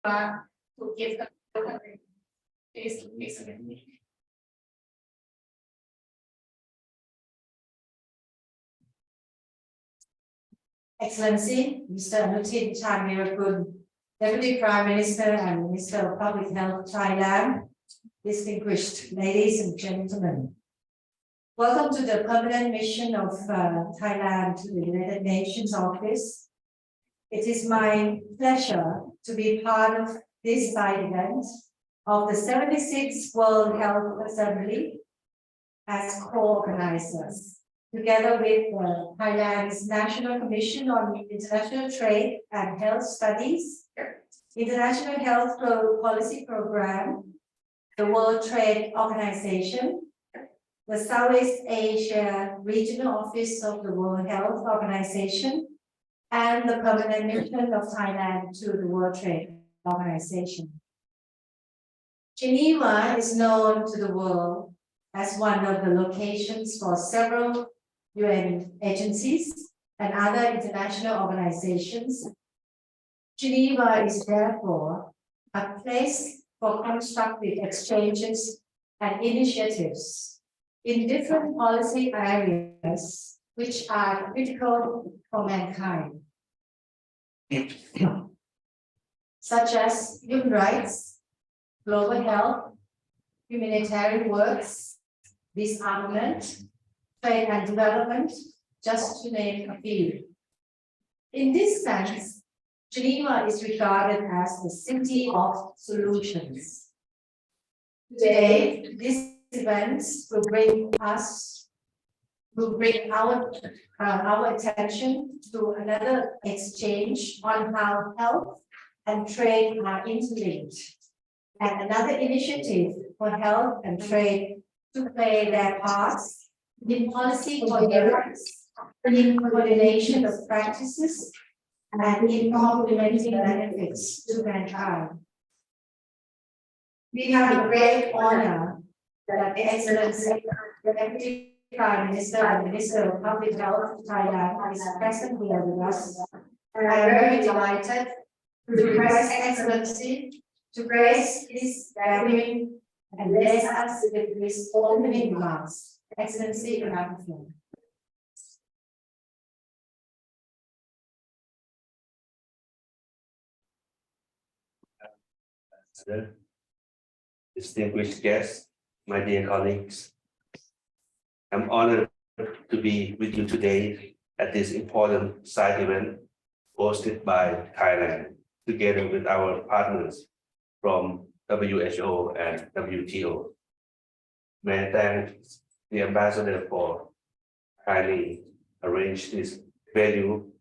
to give the Excellency, Mr. Anutin Chanvirakul, Deputy Prime Minister and Minister of Public Health, Thailand, distinguished ladies and gentlemen. Welcome to the permanent mission of Thailand to the United Nations Office. It is my pleasure to be part of this side event of the 76th World Health Assembly as co-organizers, together with Thailand's National Commission on International Trade and Health Studies, International Health Policy Program, the World Trade Organization, the Southeast Asia Regional Office of the World Health Organization, and the permanent mission of Thailand to the World Trade Organization. Geneva is known to the world as one of the locations for several UN agencies and other international organizations. Geneva is therefore a place for constructive exchanges and initiatives in different policy areas which are critical for mankind, such as human rights, global health, humanitarian works, disarmament, trade and development, just to name a few. In this sense, Geneva is regarded as the city of solutions. Today, these events will bring our attention to another exchange on how health and trade are interlinked, and another initiative for health and trade to play their parts in policy coherence, in coordination of practices, and in complementing benefits to mankind. We have a great honor that Excellency, the Deputy Prime Minister and Minister of Public Health of Thailand is present here with us. And I am very delighted to request Excellency to grace this gathering and bless us with his opening remarks. Excellency, you have the floor. Distinguished guests, my dear colleagues, I'm honored to be with you today at this important side event hosted by Thailand, together with our partners from WHO and WTO. May I thank the ambassador for kindly arrange this venue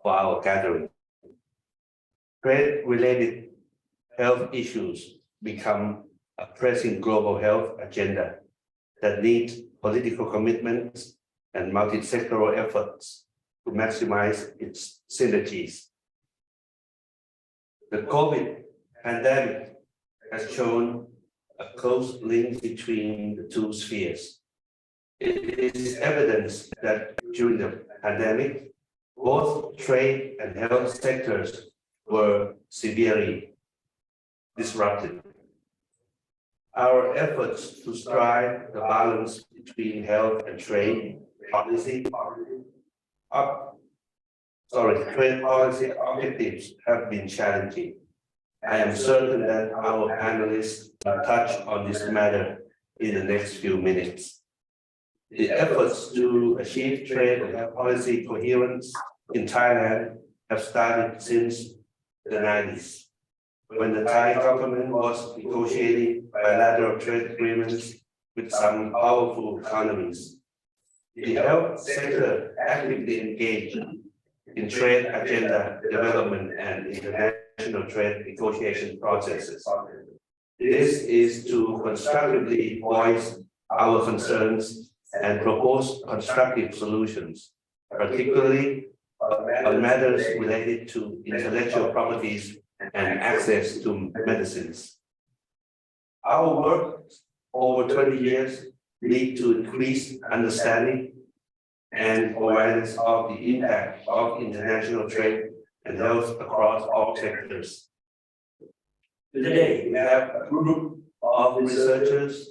for our gathering. Trade-related health issues become a pressing global health agenda that needs political commitments and multi-sectoral efforts to maximize its synergies. The COVID pandemic has shown a close link between the two spheres. It is evidence that during the pandemic, both trade and health sectors were severely disrupted. Our efforts to strike the balance between health and trade policy objectives have been challenging. I am certain that our panelists will touch on this matter in the next few minutes. The efforts to achieve trade and policy coherence in Thailand have started since the 90s, when the Thai government was negotiating bilateral trade agreements with some powerful economies. The health sector actively engaged in trade agenda development and international trade negotiation processes. This is to constructively voice our concerns and propose constructive solutions, particularly on matters related to intellectual properties and access to medicines. Our work over 20 years lead to increased understanding and awareness of the impact of international trade and health across all sectors. Today, we have a group of researchers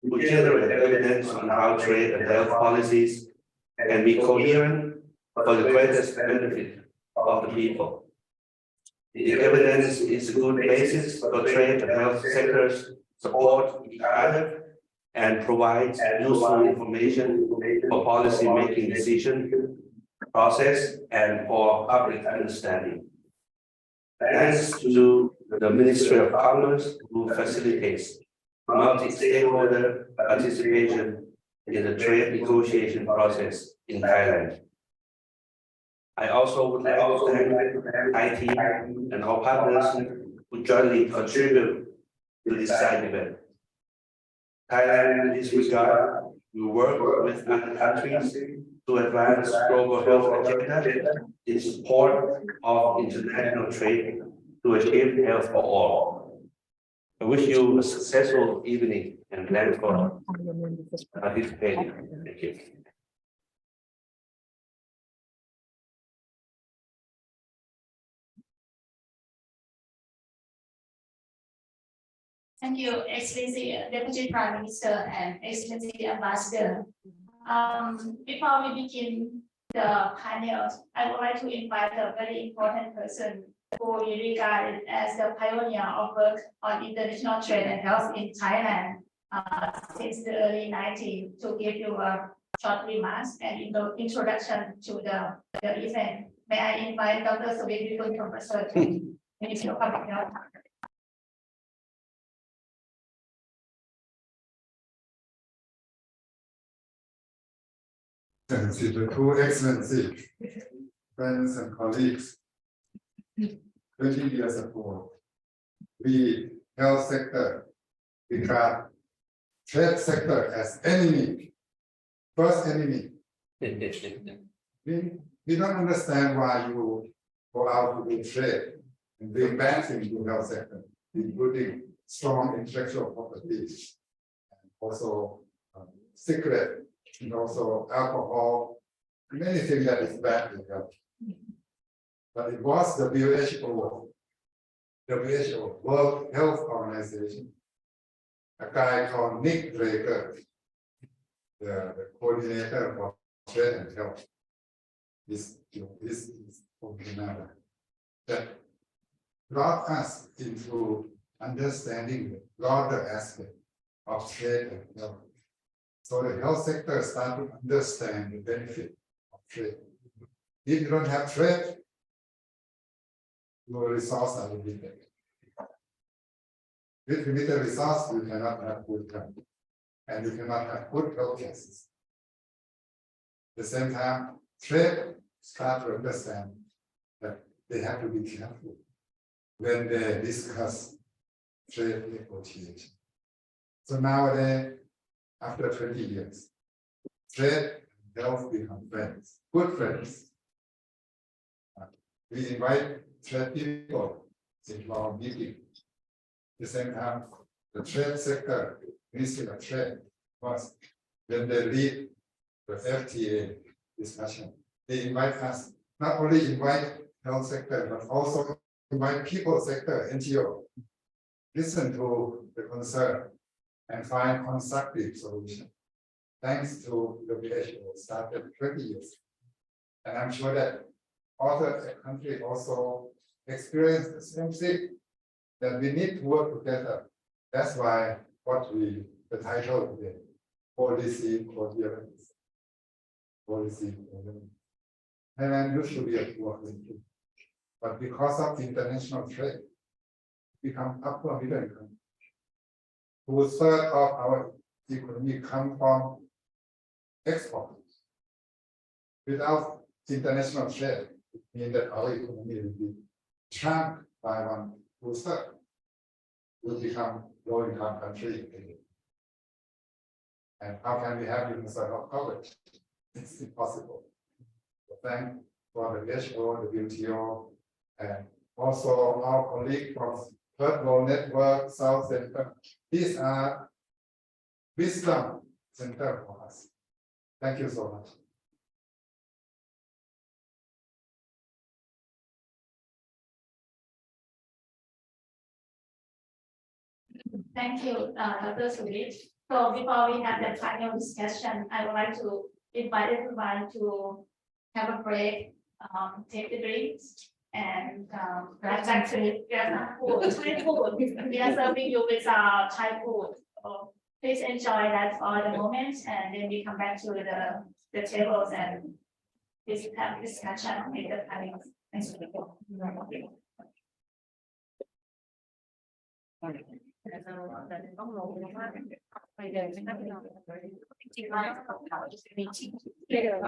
who generate evidence on how trade and health policies can be coherent for the greatest benefit of the people. The evidence is a good basis for trade and health sectors support each other and provides useful information for policy making decision process and for public understanding. Thanks to the Ministry of Commerce who facilitates multi-stakeholder participation in the trade negotiation process in Thailand. I also would like to thank IT and our partners who jointly contribute to this side event. Thailand, in this regard, will work with other countries to advance global health agenda in support of international trade to achieve health for all. I wish you a successful evening and thanks for participating. Thank you. Thank you, Excellency Deputy Prime Minister and Excellency Ambassador. Before we begin the panel, I would like to invite a very important person who is regarded as the pioneer of work on international trade and health in Thailand since the early 90s to give you a short remarks and introduction to the event. May I invite Dr. Sweet Professor to Ministry of Public Health. The two excellencies, friends and colleagues. 20 years ago, we health sector regard trade sector as enemy, first enemy. We don't understand why you go out to do trade and bring bad things to health sector, including strong intellectual property, and also cigarette, and also alcohol, many things that is bad in health. But it was the WHO, World Health Organization, a guy called Nick Drager, the coordinator for trade and health, is from Canada, that brought us into understanding the broader aspect of trade and health. So the health sector started to understand the benefit of trade. If you don't have trade, your resources are limited. With limited resource, you cannot have good health, and you cannot have good health cases. At the same time, trade start to understand that they have to be careful when they discuss trade negotiation. So nowadays, after 20 years, trade and health become friends, good friends. We invite trade people into our meeting. At the same time, the trade sector, Ministry of Trade, was when they lead the FTA discussion, they invite us, not only invite health sector, but also invite people sector, NGO, listen to the concern and find constructive solution. Thanks to the WHO started 20 years. And I'm sure that other countries also experience the same thing, that we need to work together. That's why the title today, Policy Coherence. Policy Coherence. Thailand used to be a poor country, but because of international trade, become upper middle income. 2/3 of our economy come from export. Without international trade, it means that our economy will be shrunk by 2/3. Will become low income country. And how can we have universal health coverage? It's impossible. So thank for the WHO, the WTO, and also our colleagues from Third World Network, South Center. These are wisdom center for us. Thank you so much. Thank you, Dr. Sudhir. So before we have the final discussion, I would like to invite everyone to have a break, take the drinks, and right back to Thai food. Thai food. We are serving you with Thai food. So please enjoy that for the moment, and then we come back to the tables and have discussion with the panelists. Thank you. ต้องลงว่าไปเดินไม่ได้ไปนอนจริงๆแล้วเขาจะมีที่เดิน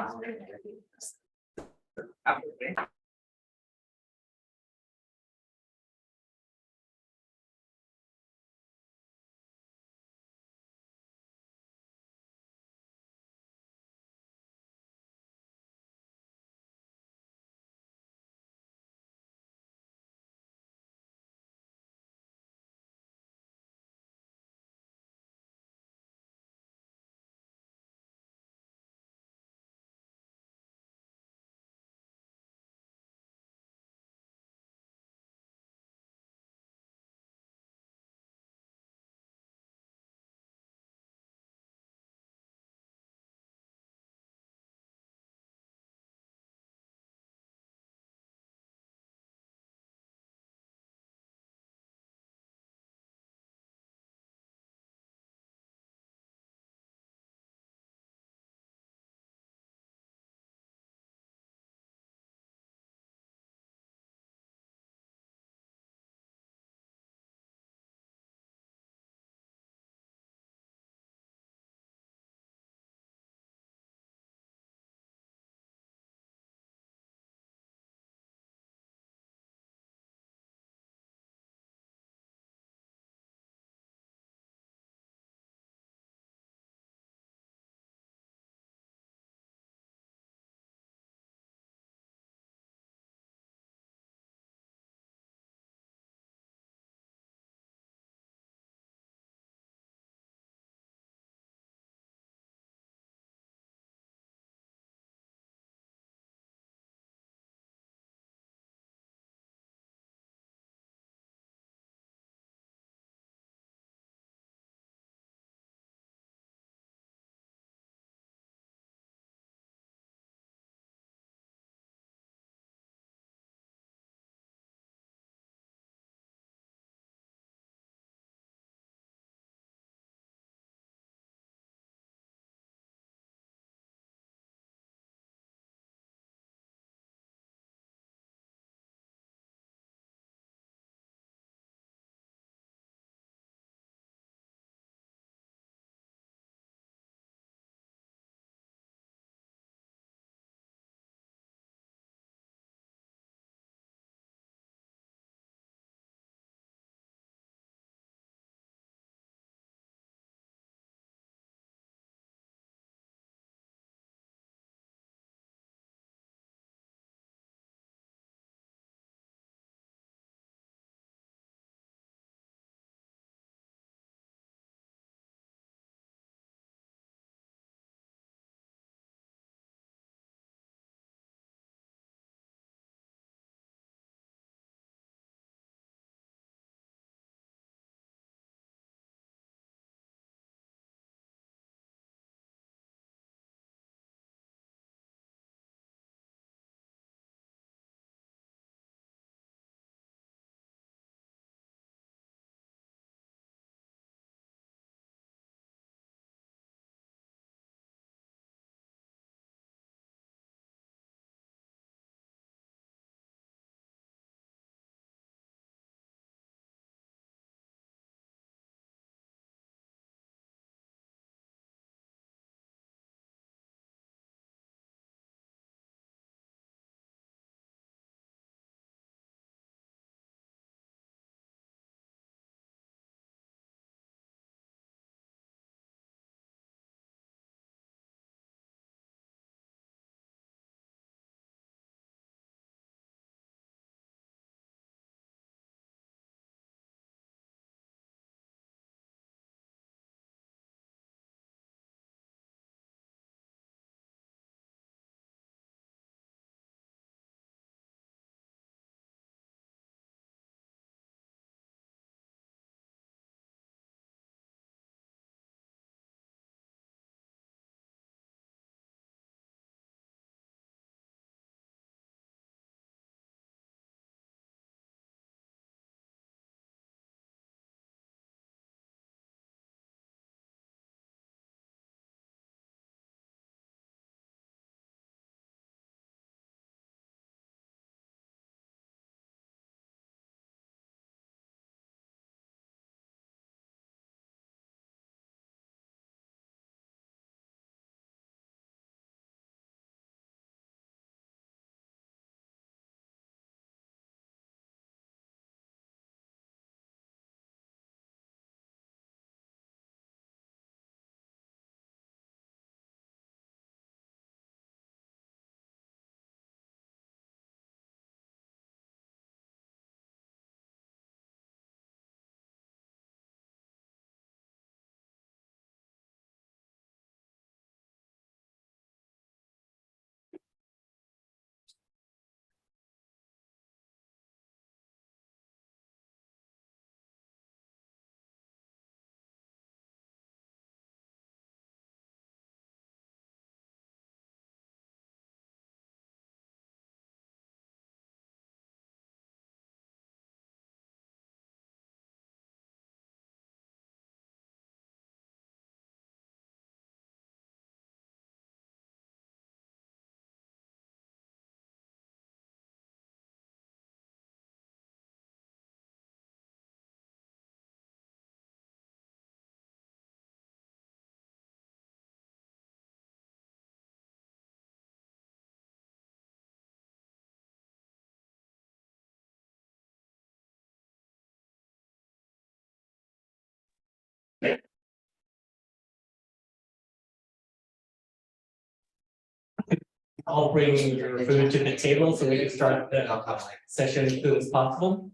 I'll bring your food to the table so we can start the session as soon as possible.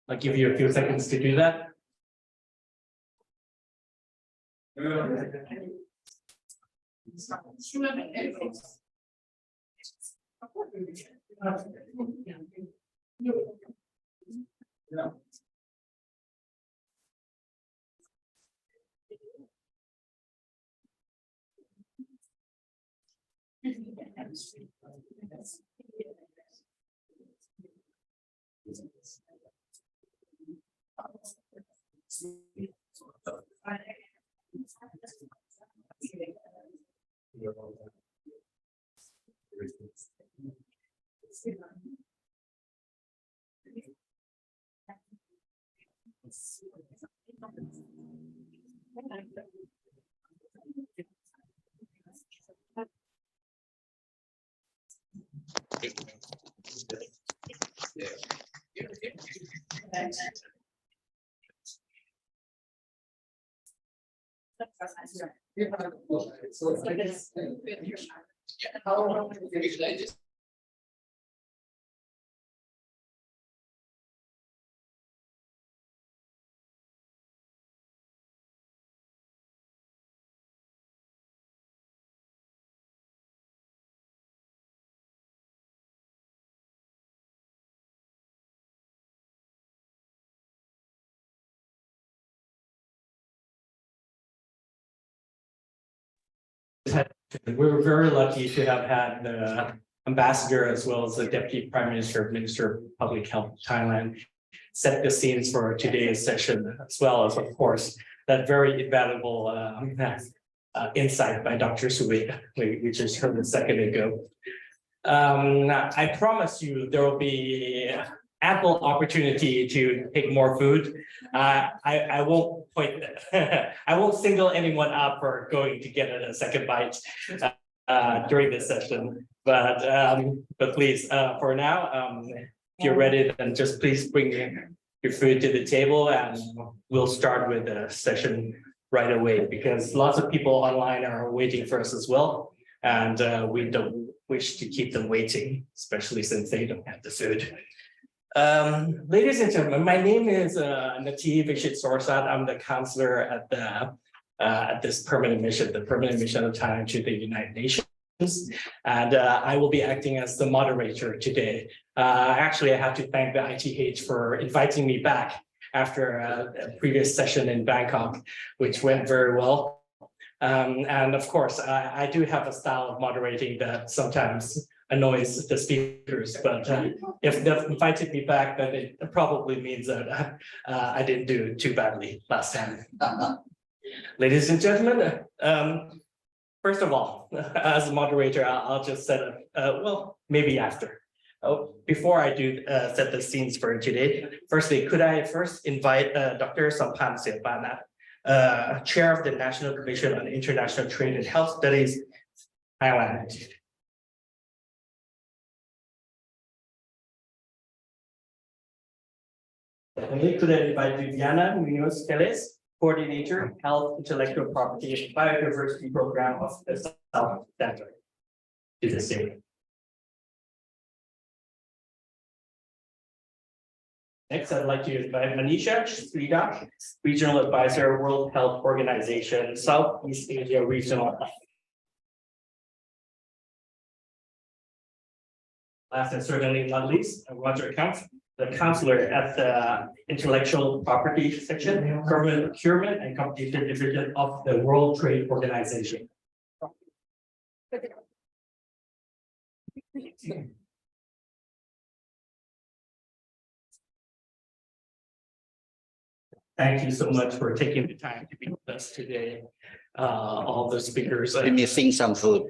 I'll give you a few seconds to do that. We were very lucky to have had the ambassador as well as the deputy prime minister, Minister of Public Health of Thailand, set the scenes for today's session, as well as, of course, that very invaluable insight by Dr. Sui, we just heard a second ago. I promise you there will be ample opportunity to take more food. I won't point, I won't single anyone up for going to get a second bite during this session. But please, for now, if you're ready, then just please bring your food to the table, and we'll start with the session right away, because lots of people online are waiting for us as well, and we don't wish to keep them waiting, especially since they don't have the food. Ladies and gentlemen, my name is Nati Vishit Sorsat. I'm the counselor at this permanent mission, the permanent mission of Thailand to the United Nations. And I will be acting as the moderator today. Actually, I have to thank the ITH for inviting me back after a previous session in Bangkok, which went very well. And of course, I do have a style of moderating that sometimes annoys the speakers, but if they've invited me back, then it probably means that I didn't do too badly last time. Ladies and gentlemen, first of all, as a moderator, I'll just set up, well, maybe after. Before I do set the scenes for today, firstly, could I first invite Dr. Sampan Siapana, Chair of the National Commission on International Trade and Health Studies, Thailand. Secondly, could I invite Viviana Munoz-Teles, Coordinator, Health, Intellectual Property, and Biodiversity Program of the South Center, to the same. Next, I'd like to invite Manisha Sridhar, Regional Advisor, World Health Organization, Southeast Asia Regional. Last and certainly not least, Roger Counts, the counselor at the Intellectual Property Section, Government Procurement and Competition Division of the World Trade Organization. Thank you so much for taking the time to be with us today. All the speakers. Missing some food.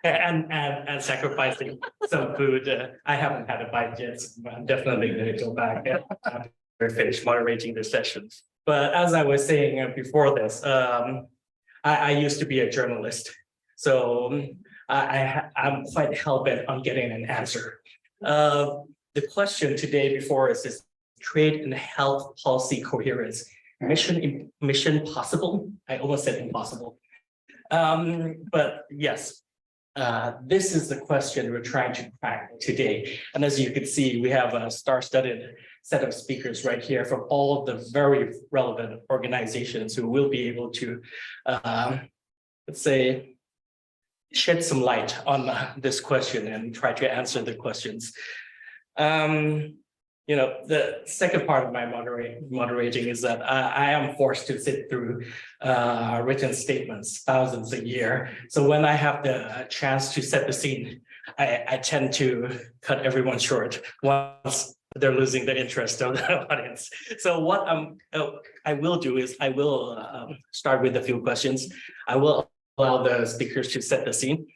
And sacrificing some food. I haven't had a bite yet, so I'm definitely going to go back after finish moderating the session. But as I was saying before this, I used to be a journalist, so I'm quite hell-bent on getting an answer. The question today before us is trade and health policy coherence. Mission possible? I almost said impossible. But yes. This is the question we're trying to crack today. And as you can see, we have a star-studded set of speakers right here from all of the very relevant organizations who will be able to, let's say, shed some light on this question and try to answer the questions. You know, the second part of my moderating is that I am forced to sit through written statements, thousands a year. So when I have the chance to set the scene, I tend to cut everyone short once they're losing the interest of the audience. So what I will do is I will start with a few questions. I will allow the speakers to set the scene.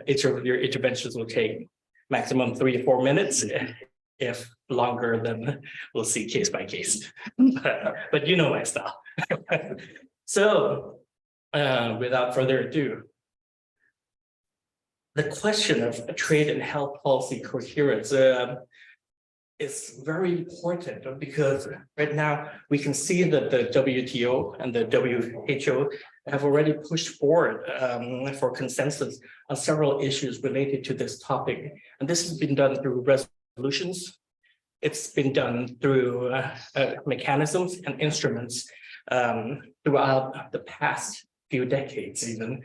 Each of your interventions will take maximum 3 to 4 minutes. If longer, then we'll see case by case. But you know my style. So without further ado, the question of trade and health policy coherence is very important because right now we can see that the WTO and the WHO have already pushed forward for consensus on several issues related to this topic. And this has been done through resolutions. It's been done through mechanisms and instruments throughout the past few decades even.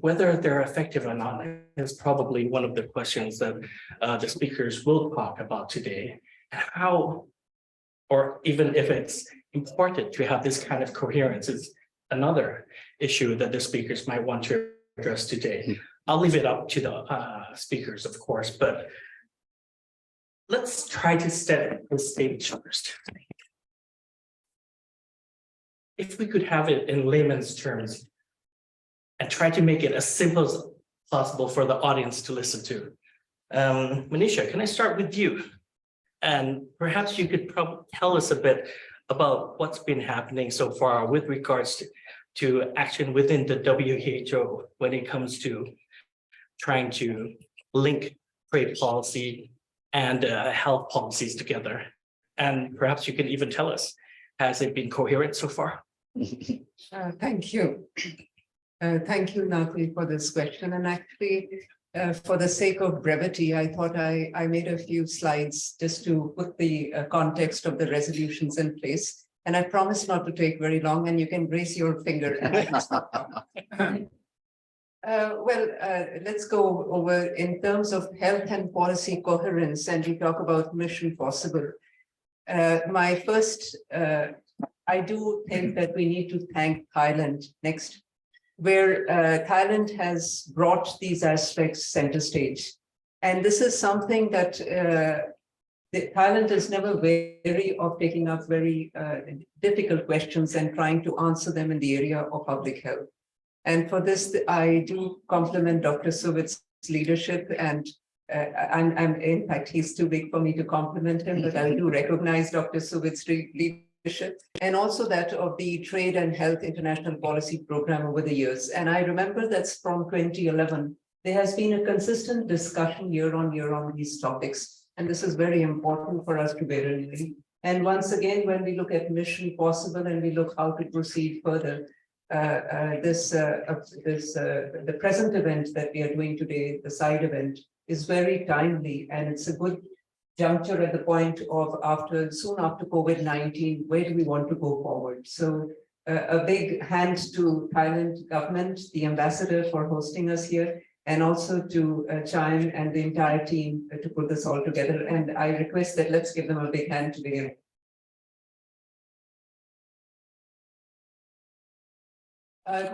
Whether they're effective or not is probably one of the questions that the speakers will talk about today. How, or even if it's important to have this kind of coherence is another issue that the speakers might want to address today. I'll leave it up to the speakers, of course, but let's try to set the stage first. If we could have it in layman's terms and try to make it as simple as possible for the audience to listen to. Manisha, can I start with you? And perhaps you could tell us a bit about what's been happening so far with regards to action within the WHO when it comes to trying to link trade policy and health policies together. And perhaps you can even tell us, has it been coherent so far? Thank you. Thank you, Nathan, for this question. And actually, for the sake of brevity, I thought I made a few slides just to put the context of the resolutions in place. And I promise not to take very long, and you can raise your finger. And I can stop. Let's go over in terms of health and policy coherence, and we talk about mission possible. My first, I do think that we need to thank Thailand next, where Thailand has brought these aspects center stage. And this is something that Thailand is never wary of taking up very difficult questions and trying to answer them in the area of public health. And for this, I do compliment Dr. Suvitz's leadership, and in fact, he's too big for me to compliment him, but I do recognize Dr. Suvitz's leadership, and also that of the Trade and Health International Policy Program over the years. And I remember that's from 2011. There has been a consistent discussion year on these topics, and this is very important for us to bear in mind. And once again, when we look at mission possible and we look how to proceed further, the present event that we are doing today, the side event, is very timely, and it's a good juncture at the point of soon after COVID-19, where do we want to go forward? So a big hand to Thailand government, the ambassador for hosting us here, and also to Chaim and the entire team to put this all together. And I request that let's give them a big hand today.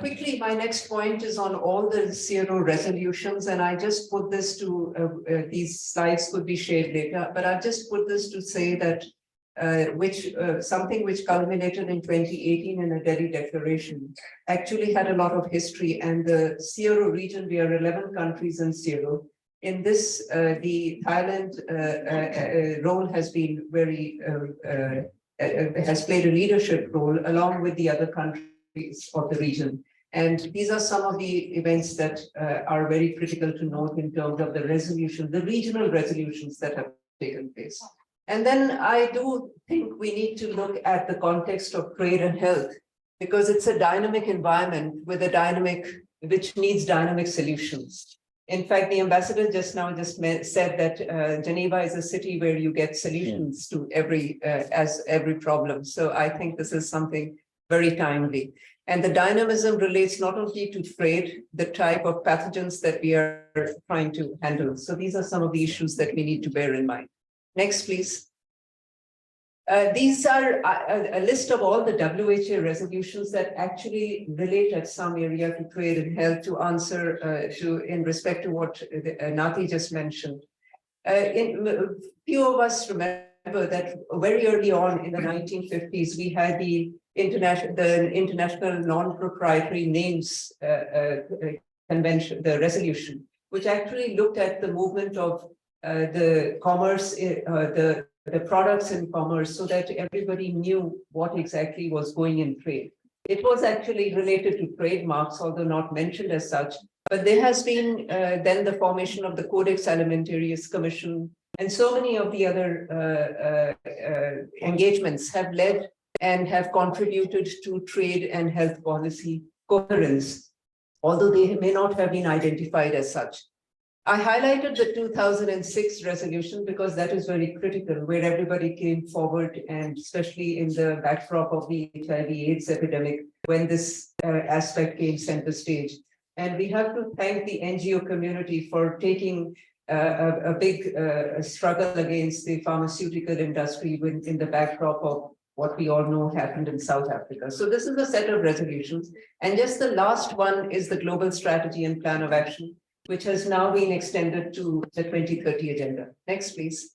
Quickly, my next point is on all the CRO resolutions, and I just put this to, these slides could be shared later, but I've just put this to say that something which culminated in 2018 in a Delhi declaration actually had a lot of history, and the CRO region, we are 11 countries in CRO. In this, the Thailand role has been very, has played a leadership role along with the other countries of the region. And these are some of the events that are very critical to note in terms of the resolution, the regional resolutions that have taken place. And then I do think we need to look at the context of trade and health, because it's a dynamic environment with a dynamic which needs dynamic solutions. In fact, the ambassador just now said that Geneva is a city where you get solutions to every problem. So I think this is something very timely. And the dynamism relates not only to trade, the type of pathogens that we are trying to handle. So these are some of the issues that we need to bear in mind. Next, please. These are a list of all the WHA resolutions that actually relate at some area to trade and health to answer in respect to what Nati just mentioned. Few of us remember that very early on in the 1950s, we had the international non-proprietary names convention, the resolution, which actually looked at the movement of the commerce, the products in commerce, so that everybody knew what exactly was going in trade. It was actually related to trademarks, although not mentioned as such. But there has been then the formation of the Codex Alimentarius Commission, and so many of the other engagements have led and have contributed to trade and health policy coherence, although they may not have been identified as such. I highlighted the 2006 resolution because that is very critical, where everybody came forward, and especially in the backdrop of the HIV/AIDS epidemic, when this aspect came center stage. And we have to thank the NGO community for taking a big struggle against the pharmaceutical industry in the backdrop of what we all know happened in South Africa. So this is a set of resolutions. And just the last one is the Global Strategy and Plan of Action, which has now been extended to the 2030 agenda. Next, please.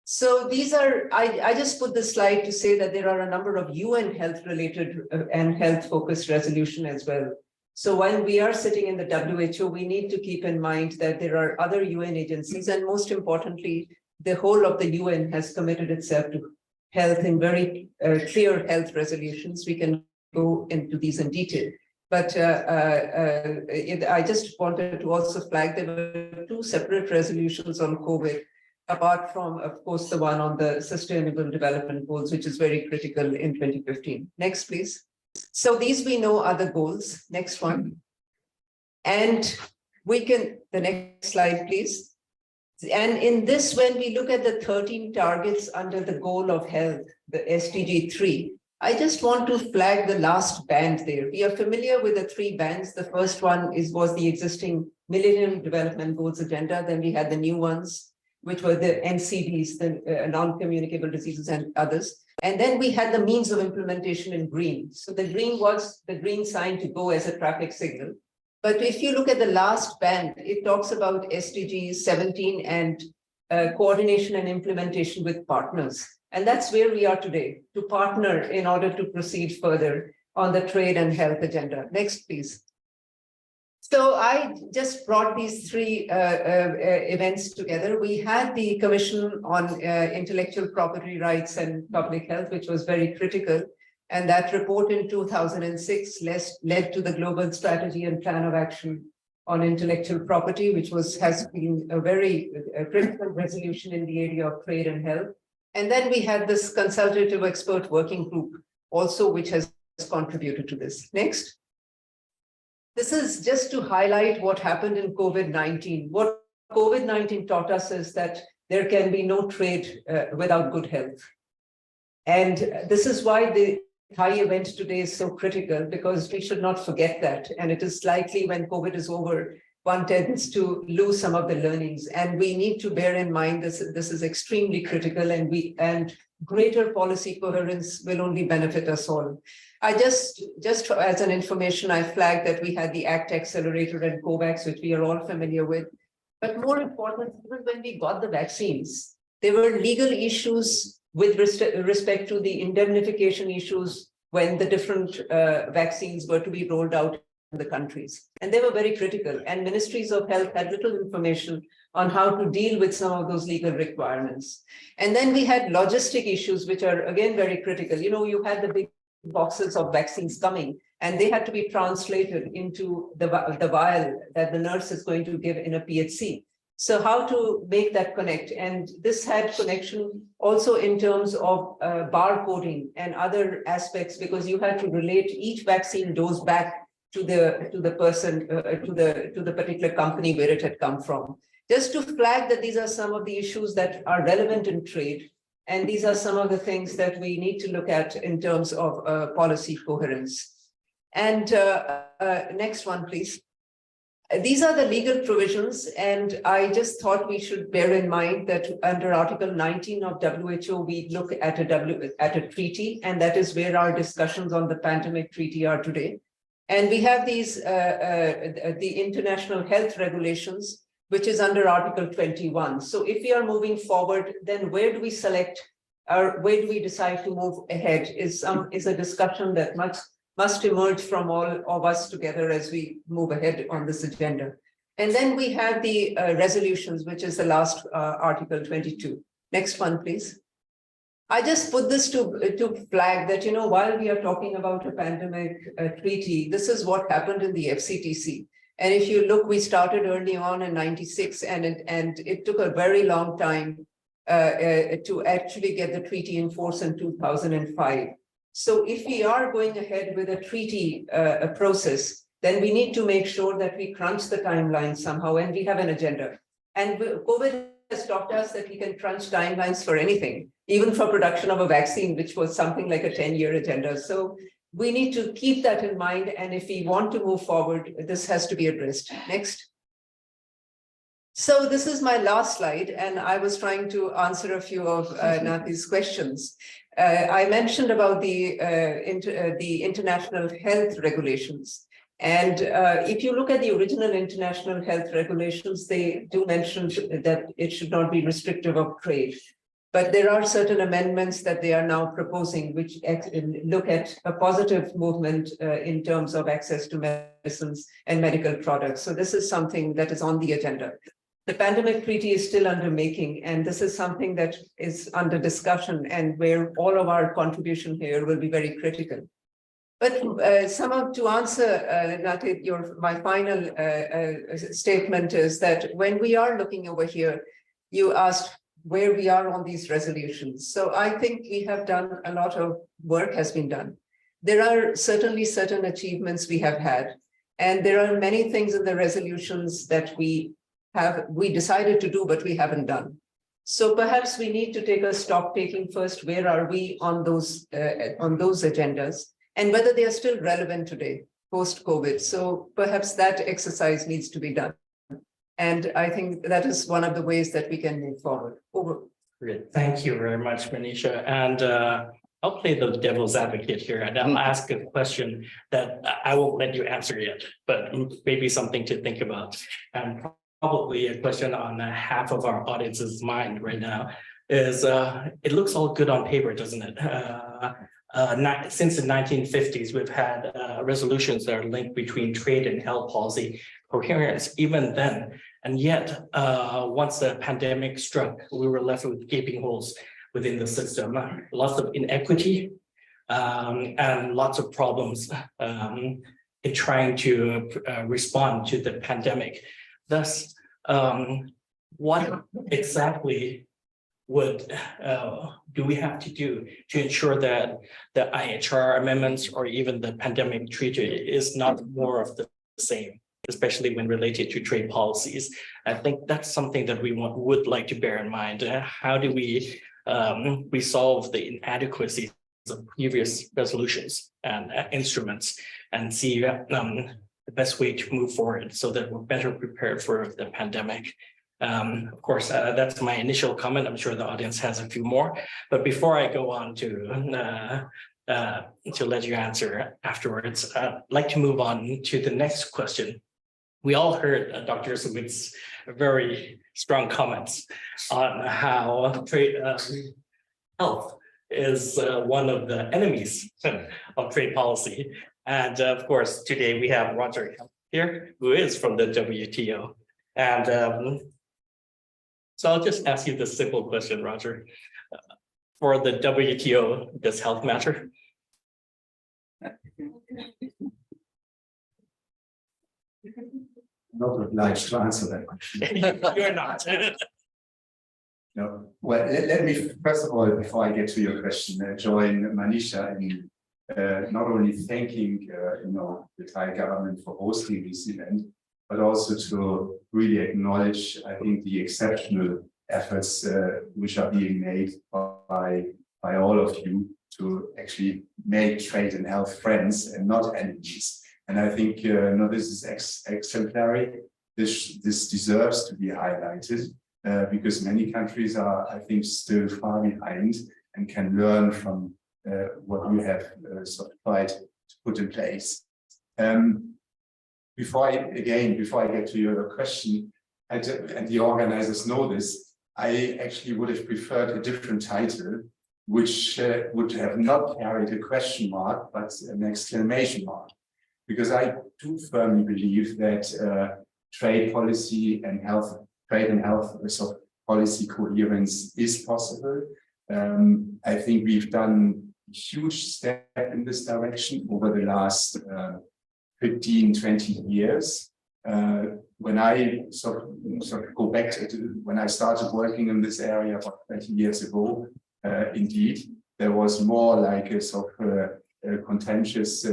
So these are, I just put this slide to say that there are a number of UN health related and health focused resolution as well. So when we are sitting in the WHO, we need to keep in mind that there are other UN agencies, and most importantly, the whole of the UN has committed itself to health in very clear health resolutions. We can go into these in detail. But I just wanted to also flag there were two separate resolutions on COVID, apart from, of course, the one on the Sustainable Development Goals, which is very critical in 2015. Next, please. So these we know are the goals. Next one. And we can, the next slide, please. And in this, when we look at the 13 targets under the goal of health, the SDG 3, I just want to flag the last band there. We are familiar with the three bands. The first one was the existing Millennium Development Goals agenda. Then we had the new ones, which were the NCDs, the non-communicable diseases and others. And then we had the means of implementation in green. So the green was the green sign to go as a traffic signal. But if you look at the last band, it talks about SDGs 17 and coordination and implementation with partners. And that's where we are today, to partner in order to proceed further on the trade and health agenda. Next, please. So I just brought these three events together. We had the Commission on Intellectual Property Rights and Public Health, which was very critical. And that report in 2006 led to the Global Strategy and Plan of Action on Intellectual Property, which has been a very critical resolution in the area of trade and health. And then we had this consultative expert working group also, which has contributed to this. Next. This is just to highlight what happened in COVID-19. What COVID-19 taught us is that there can be no trade without good health. And this is why the Thai event today is so critical, because we should not forget that. And it is likely when COVID is over, one tends to lose some of the learnings. And we need to bear in mind this is extremely critical, and greater policy coherence will only benefit us all. I just as an information, I flagged that we had the ACT Accelerator and COVAX, which we are all familiar with. But more important, even when we got the vaccines, there were legal issues with respect to the indemnification issues when the different vaccines were to be rolled out in the countries. And they were very critical. And ministries of health had little information on how to deal with some of those legal requirements. And then we had logistic issues, which are again very critical. You know, you had the big boxes of vaccines coming, and they had to be translated into the vial that the nurse is going to give in a PHC. So how to make that connect? And this had connection also in terms of barcoding and other aspects, because you had to relate each vaccine dose back to the person, to the particular company where it had come from. Just to flag that these are some of the issues that are relevant in trade. And these are some of the things that we need to look at in terms of policy coherence. And next one, please. These are the legal provisions, and I just thought we should bear in mind that under Article 19 of WHO, we look at a treaty, and that is where our discussions on the pandemic treaty are today. And we have these, the international health regulations, which is under Article 21. So if we are moving forward, then where do we select, or where do we decide to move ahead is a discussion that must emerge from all of us together as we move ahead on this agenda. And then we have the resolutions, which is the last Article 22. Next one, please. I just put this to flag that, while we are talking about a pandemic treaty, this is what happened in the FCTC. And if you look, we started early on in '96, and it took a very long time to actually get the treaty in force in 2005. So if we are going ahead with a treaty process, then we need to make sure that we crunch the timeline somehow, and we have an agenda. And COVID has taught us that we can crunch timelines for anything, even for production of a vaccine, which was something like a 10-year agenda. So we need to keep that in mind. And if we want to move forward, this has to be addressed. Next. So this is my last slide, and I was trying to answer a few of Nathi's questions. I mentioned about the international health regulations. And if you look at the original international health regulations, they do mention that it should not be restrictive of trade. But there are certain amendments that they are now proposing, which look at a positive movement in terms of access to medicines and medical products. So this is something that is on the agenda. The pandemic treaty is still under making, and this is something that is under discussion and where all of our contribution here will be very critical. But to answer, Nathi, my final statement is that when we are looking over here, you asked where we are on these resolutions. So I think we have done a lot of work has been done. There are certainly certain achievements we have had, and there are many things in the resolutions that we decided to do, but we haven't done. So perhaps we need to take a stock taking first. Where are we on those agendas, and whether they are still relevant today, post-COVID? So perhaps that exercise needs to be done. And I think that is one of the ways that we can move forward. Over. Great. Thank you very much, Manisha. And I'll play the devil's advocate here, and I'll ask a question that I won't let you answer yet, but maybe something to think about. And probably a question on half of our audience's mind right now is, it looks all good on paper, doesn't it? Since the 1950s, we've had resolutions that are linked between trade and health policy coherence even then. And yet, once the pandemic struck, we were left with gaping holes within the system, lots of inequity and lots of problems in trying to respond to the pandemic. Thus, what exactly do we have to do to ensure that the IHR amendments or even the pandemic treaty is not more of the same, especially when related to trade policies? I think that's something that we would like to bear in mind. How do we resolve the inadequacies of previous resolutions and instruments, and see the best way to move forward so that we're better prepared for the pandemic? Of course, that's my initial comment. I'm sure the audience has a few more, but before I go on to let you answer afterwards, I'd like to move on to the next question. We all heard Dr. Sumit's very strong comments on how trade health is one of the enemies of trade policy. And of course, today we have Roger here, who is from the WTO. And so I'll just ask you this simple question, Roger. For the WTO, does health matter? Not obliged to answer that question. You're not. No. Well, let me, first of all, before I get to your question, join Manisha in not only thanking, the Thai government for hosting this event, but also to really acknowledge, I think, the exceptional efforts which are being made by all of you to actually make trade and health friends and not enemies. And I think this is exemplary. This deserves to be highlighted because many countries are, I think, still far behind and can learn from what we have sort of tried to put in place. Before I get to your question, and the organizers know this, I actually would have preferred a different title, which would have not carried a question mark, but an exclamation mark. Because I do firmly believe that trade policy and health sort of policy coherence is possible. I think we've done a huge step in this direction over the last 15, 20 years. When I sort of go back to when I started working in this area about 20 years ago, indeed, there was more like a sort of contentious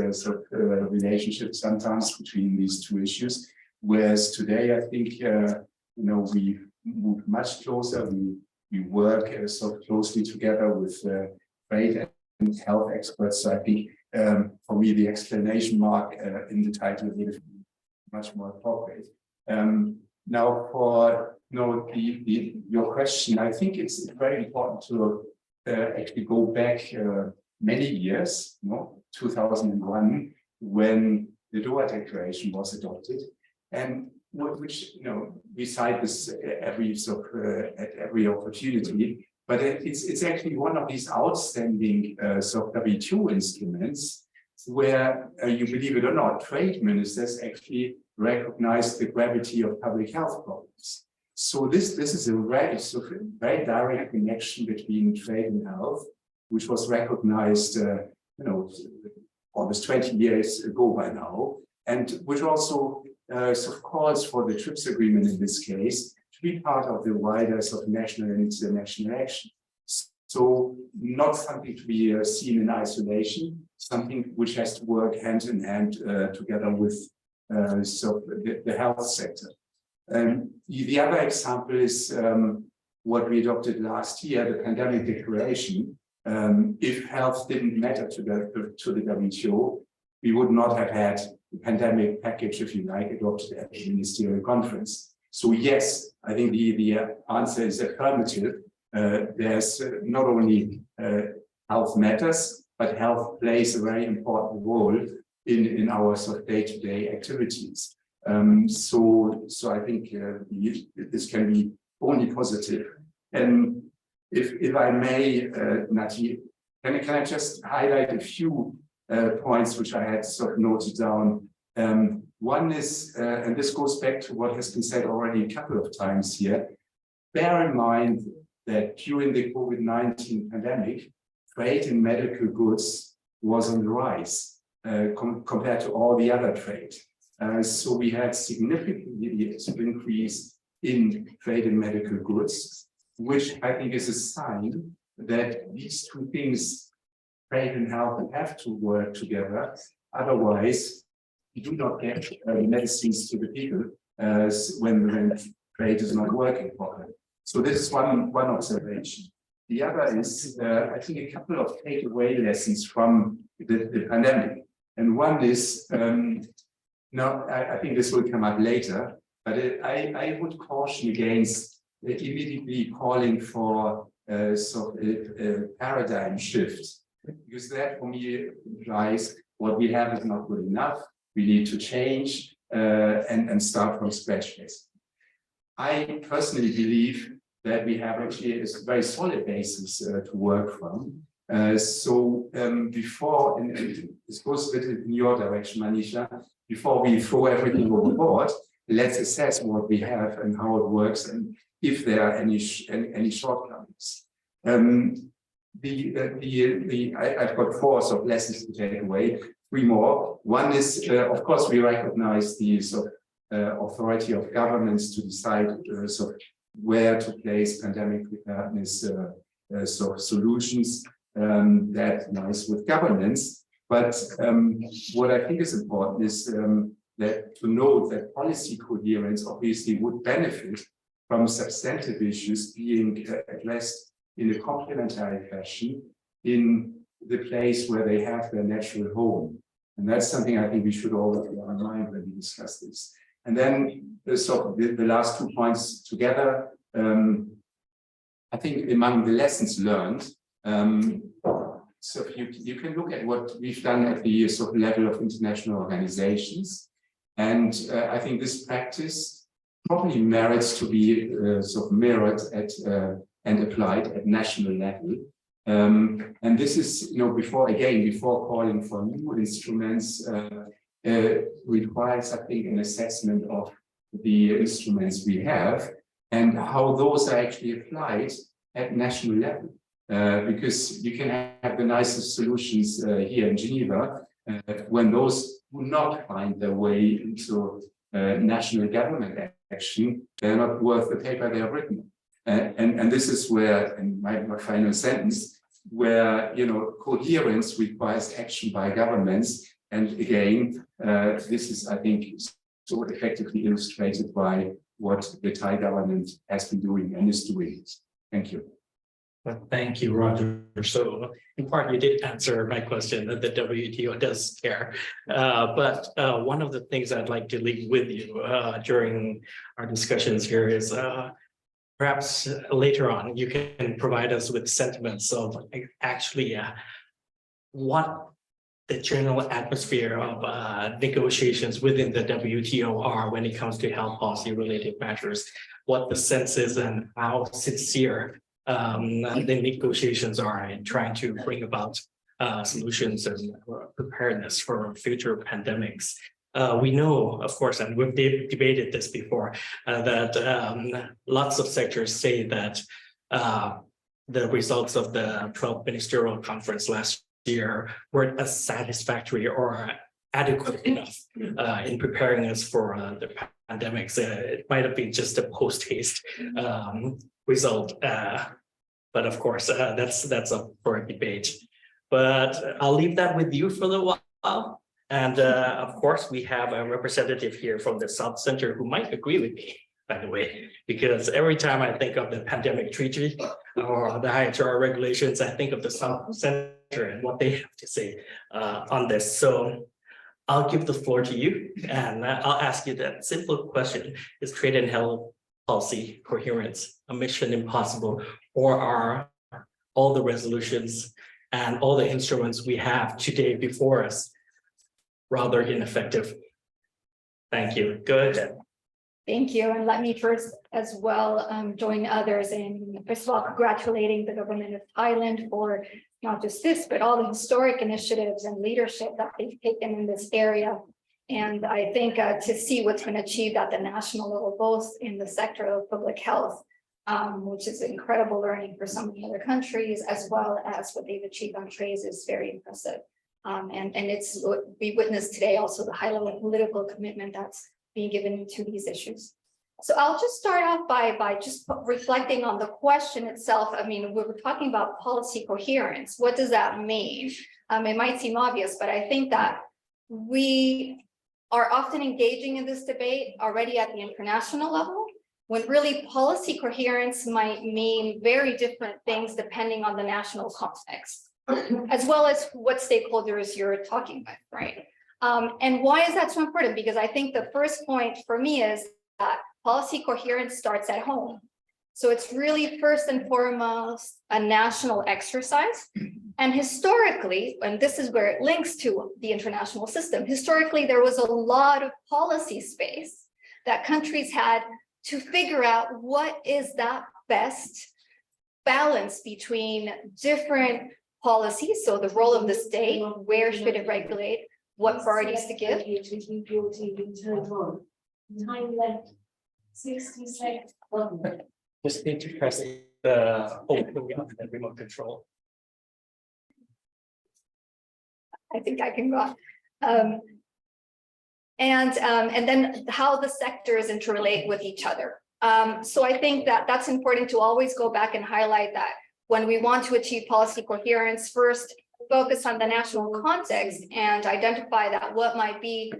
relationship sometimes between these two issues. Whereas today, I think, we've moved much closer. We work so closely together with trade and health experts. So I think, for me, the exclamation mark in the title is much more appropriate. Now, for your question, I think it's very important to actually go back many years, 2001, when the Doha Declaration was adopted, and which we cite this at every opportunity. But it's actually one of these outstanding WTO instruments where, you believe it or not, trade ministers actually recognize the gravity of public health problems. So this is a very direct connection between trade and health, which was recognized, almost 20 years ago by now, and which also sort of calls for the TRIPS agreement in this case to be part of the wider sort of national and international action. So not something to be seen in isolation, something which has to work hand in hand together with the health sector. The other example is what we adopted last year, the pandemic declaration. If health didn't matter to the WTO, we would not have had the pandemic package, if you like, adopted at the ministerial conference. So yes, I think the answer is affirmative. There's not only health matters, but health plays a very important role in our sort of day-to-day activities. So I think this can be only positive. And if I may, Nati, can I just highlight a few points which I had sort of noted down? One is, and this goes back to what has been said already a couple of times here, bear in mind that during the COVID-19 pandemic, trade in medical goods was on the rise compared to all the other trade. So we had significantly increase in trade in medical goods, which I think is a sign that these two things, trade and health, have to work together. Otherwise, you do not get medicines to the people when trade is not working properly. So this is one observation. The other is, I think, a couple of takeaway lessons from the pandemic. And one is, now I think this will come up later, but I would caution against immediately calling for a paradigm shift, because that for me implies what we have is not good enough. We need to change and start from scratch. I personally believe that we have actually a very solid basis to work from. Before, and this goes a bit in your direction, Manisha, before we throw everything overboard, let's assess what we have and how it works and if there are any shortcomings. I've got 4 sort of lessons to take away, 3 more. One is, of course, we recognize the authority of governments to decide where to place pandemic preparedness solutions. That lies with governments. But what I think is important is that to note that policy coherence obviously would benefit from substantive issues being addressed in a complementary fashion in the place where they have their natural home. And that's something I think we should always bear in mind when we discuss this. And then so the last 2 points together, I think among the lessons learned, so you can look at what we've done at the sort of level of international organizations. And I think this practice probably merits to be sort of mirrored at and applied at national level. And this is, before calling for new instruments, requires, I think, an assessment of the instruments we have and how those are actually applied at national level. Because you can have the nicest solutions here in Geneva, when those do not find their way into national government action, they're not worth the paper they are written. And this is where, in my final sentence, where coherence requires action by governments. And again, this is, I think, so effectively illustrated by what the Thai government has been doing and is doing. Thank you. Well, thank you, Roger. So in part, you did answer my question that the WTO does care. But one of the things I'd like to leave with you during our discussions here is perhaps later on, you can provide us with sentiments of actually what the general atmosphere of negotiations within the WTO are when it comes to health policy related matters, what the sense is and how sincere the negotiations are in trying to bring about solutions and preparedness for future pandemics. We know, of course, and we've debated this before, that lots of sectors say that the results of the 12th Ministerial Conference last year weren't as satisfactory or adequate enough in preparing us for the pandemics. It might have been just a post-haste result, but of course, that's up for a debate. But I'll leave that with you for a while. And of course, we have a representative here from the South Center who might agree with me, by the way, because every time I think of the pandemic treaty or the IHR regulations, I think of the South Center and what they have to say on this. So I'll give the floor to you and I'll ask you that simple question. Is trade and health policy coherence a mission impossible, or are all the resolutions and all the instruments we have today before us rather ineffective? Thank you. Go ahead. Thank you. And let me first as well join others in, first of all, congratulating the government of Thailand for not just this, but all the historic initiatives and leadership that they've taken in this area. And I think to see what's been achieved at the national level, both in the sector of public health, which is incredible learning for some of the other countries, as well as what they've achieved on trades is very impressive. And it's what we witnessed today, also the high level of political commitment that's being given to these issues. So I'll just start off by just reflecting on the question itself. I mean, we were talking about policy coherence. What does that mean? It might seem obvious, but I think that we are often engaging in this debate already at the international level, when really policy coherence might mean very different things depending on the national context, as well as what stakeholders you're talking with, right? And why is that so important? Because I think the first point for me is that policy coherence starts at home. So it's really first and foremost a national exercise. And historically, and this is where it links to the international system, historically, there was a lot of policy space that countries had to figure out what is that best balance between different policies. So the role of the state, where should it regulate, what priorities to give. Time left 60 seconds. Just need to press the open on the remote control. I think I can go on. And then how the sectors interrelate with each other. So I think that that's important to always go back and highlight that when we want to achieve policy coherence, first, focus on the national context and identify that what might be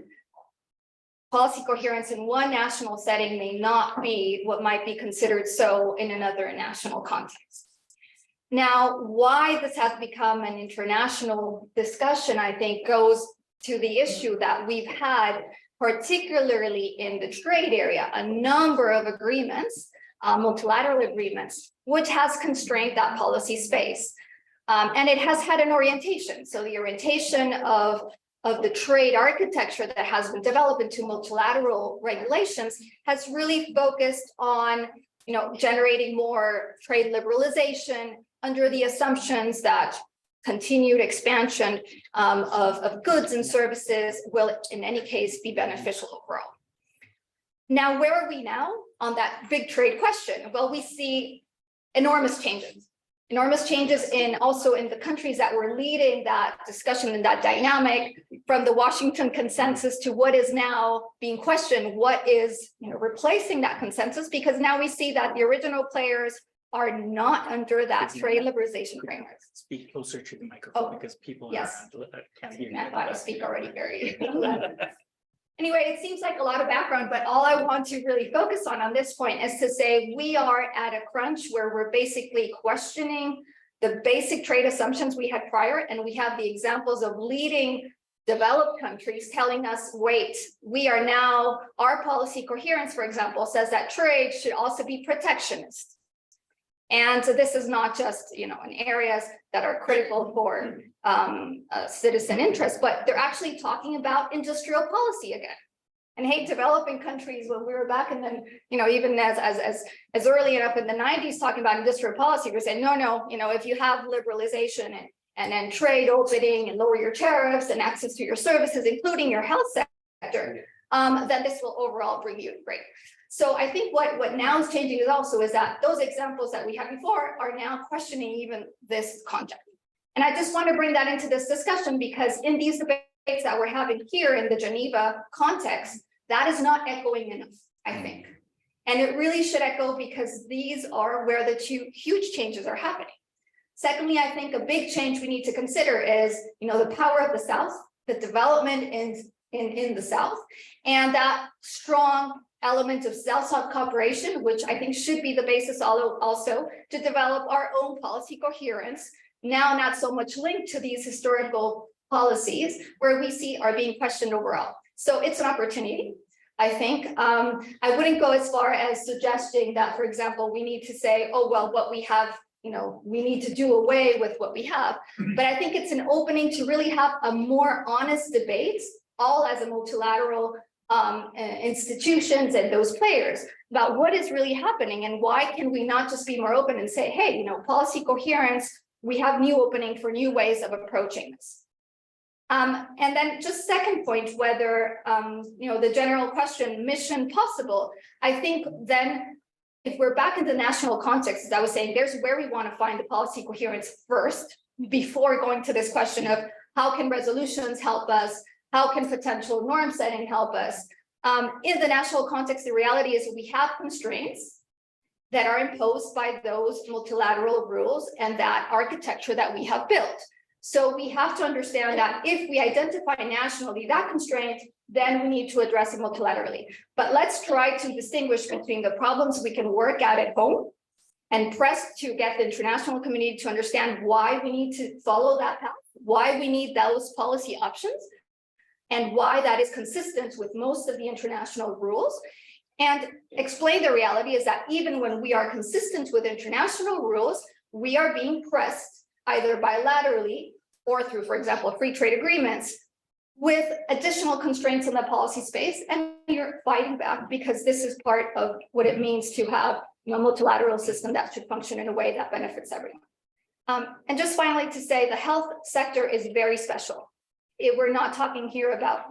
policy coherence in one national setting may not be what might be considered so in another national context. Now, why this has become an international discussion, I think, goes to the issue that we've had, particularly in the trade area, a number of agreements, multilateral agreements, which has constrained that policy space. And it has had an orientation. So the orientation of the trade architecture that has been developed into multilateral regulations has really focused on, generating more trade liberalization under the assumptions that continued expansion of goods and services will, in any case, be beneficial overall. Now, where are we now on that big trade question? Well, we see enormous changes also in the countries that were leading that discussion and that dynamic, from the Washington consensus to what is now being questioned, what is replacing that consensus, because now we see that the original players are not under that trade liberalization framework. Speak closer to the microphone because people can't hear you. I speak already very Anyway, it seems like a lot of background, but all I want to really focus on this point is to say we are at a crunch where we're basically questioning the basic trade assumptions we had prior, and we have the examples of leading developed countries telling us, wait, we are now, our policy coherence, for example, says that trade should also be protectionist. And so this is not just, in areas that are critical for citizen interest, but they're actually talking about industrial policy again. And hey, developing countries, when we were back in the, even as early enough in the 90s talking about industrial policy, we're saying, no, if you have liberalization and then trade opening and lower your tariffs and access to your services, including your health sector, then this will overall bring you great. So I think what now is changing is that those examples that we had before are now questioning even this concept. And I just want to bring that into this discussion because in these debates that we're having here in the Geneva context, that is not echoing enough, I think. And it really should echo because these are where the two huge changes are happening. Secondly, I think a big change we need to consider is, the power of the South, the development in the South, and that strong element of South-South cooperation, which I think should be the basis also to develop our own policy coherence, now not so much linked to these historical policies where we see are being questioned overall. So it's an opportunity, I think. I wouldn't go as far as suggesting that, for example, we need to say, oh, well, what we have, we need to do away with what we have. But I think it's an opening to really have a more honest debate, all as a multilateral institutions and those players about what is really happening and why can we not just be more open and say, hey, policy coherence, we have new opening for new ways of approaching this. And then just second point, whether, the general question, mission possible, I think then if we're back in the national context, as I was saying, there's where we want to find the policy coherence first before going to this question of how can resolutions help us? How can potential norm setting help us? In the national context, the reality is we have constraints that are imposed by those multilateral rules and that architecture that we have built. So we have to understand that if we identify nationally that constraint, then we need to address it multilaterally. But let's try to distinguish between the problems we can work at home and press to get the international community to understand why we need to follow that path, why we need those policy options, and why that is consistent with most of the international rules, and explain the reality is that even when we are consistent with international rules, we are being pressed either bilaterally or through, for example, free trade agreements with additional constraints in the policy space, and you're fighting back because this is part of what it means to have a multilateral system that should function in a way that benefits everyone. And just finally to say the health sector is very special. We're not talking here about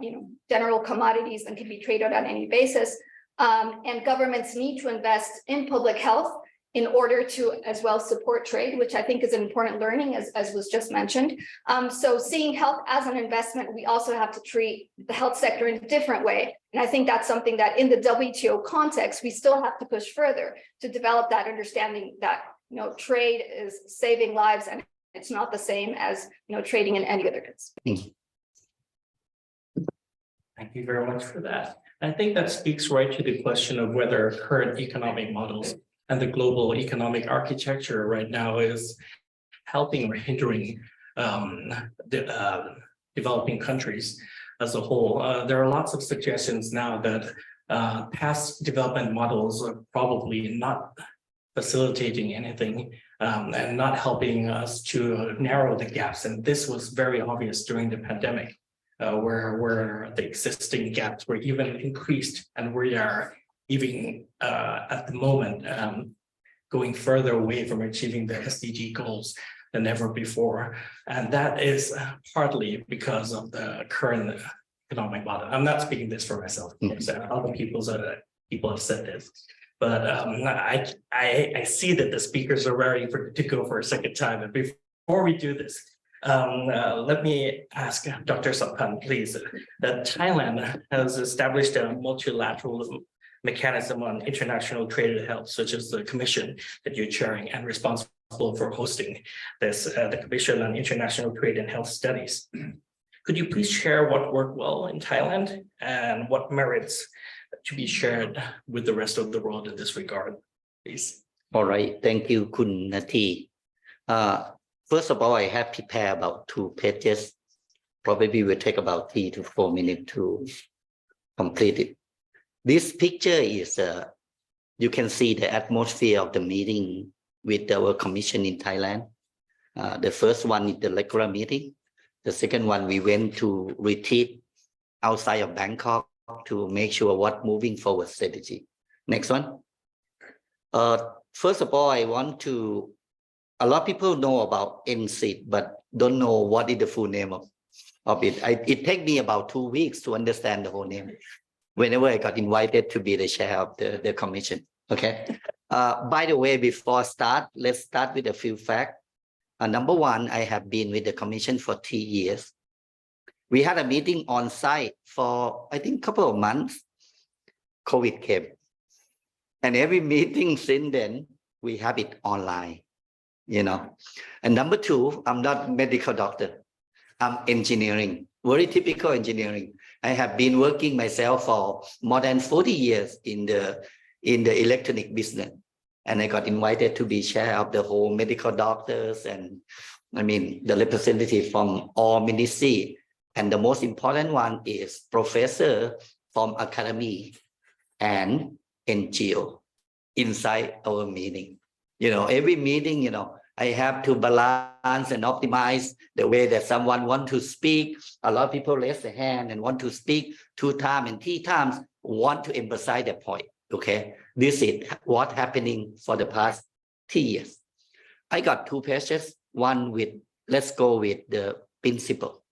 general commodities that can be traded on any basis, and governments need to invest in public health in order to as well support trade, which I think is an important learning as was just mentioned. So seeing health as an investment, we also have to treat the health sector in a different way. And I think that's something that in the WTO context, we still have to push further to develop that understanding that trade is saving lives and It's not the same as, trading in any other goods. Thank you very much for that. I think that speaks right to the question of whether current economic models and the global economic architecture right now is helping or hindering developing countries as a whole. There are lots of suggestions now that past development models are probably not facilitating anything and not helping us to narrow the gaps. And this was very obvious during the pandemic, where the existing gaps were even increased, and we are even at the moment going further away from achieving the SDG goals than ever before. And that is partly because of the current economic model. I'm not speaking this for myself, other people have said this. But I see that the speakers are ready to go for a second time. And before we do this, let me ask Dr. Sampan, please, that Thailand has established a multilateral mechanism on international trade and health, such as the commission that you're chairing and responsible for hosting this, the Commission on International Trade and Health Studies. Could you please share what worked well in Thailand and what merits to be shared with the rest of the world in this regard, please? All right, thank you, Kun Nati. First of all, I have prepared about 2 pages. Probably will take about 3 to 4 minutes to complete it. This picture is, you can see the atmosphere of the meeting with our commission in Thailand. The first one is the regular meeting. The second one, we went to retreat outside of Bangkok to make sure what moving forward strategy. Next one. First of all, I want to, a lot of people know about NCID, but don't know what is the full name of it. It took me about 2 weeks to understand the whole name whenever I got invited to be the chair of the commission. Okay. By the way, before start, let's start with a few facts. Number one, I have been with the commission for 3 years. We had a meeting on site for, I think, a couple of months. COVID came. And every meeting since then, we have it online, And number two, I'm not a medical doctor. I'm engineering, very typical engineering. I have been working myself for more than 40 years in the electronic business. And I got invited to be chair of the whole medical doctors and the representative from all ministry. And the most important one is professor from academy and NGO inside our meeting. Every meeting, I have to balance and optimize the way that someone want to speak. A lot of people raise their hand and want to speak 2 times and 3 times, want to emphasize their point. Okay, this is what happening for the past 3 years. I got 2 pages. One with, let's go with the principle.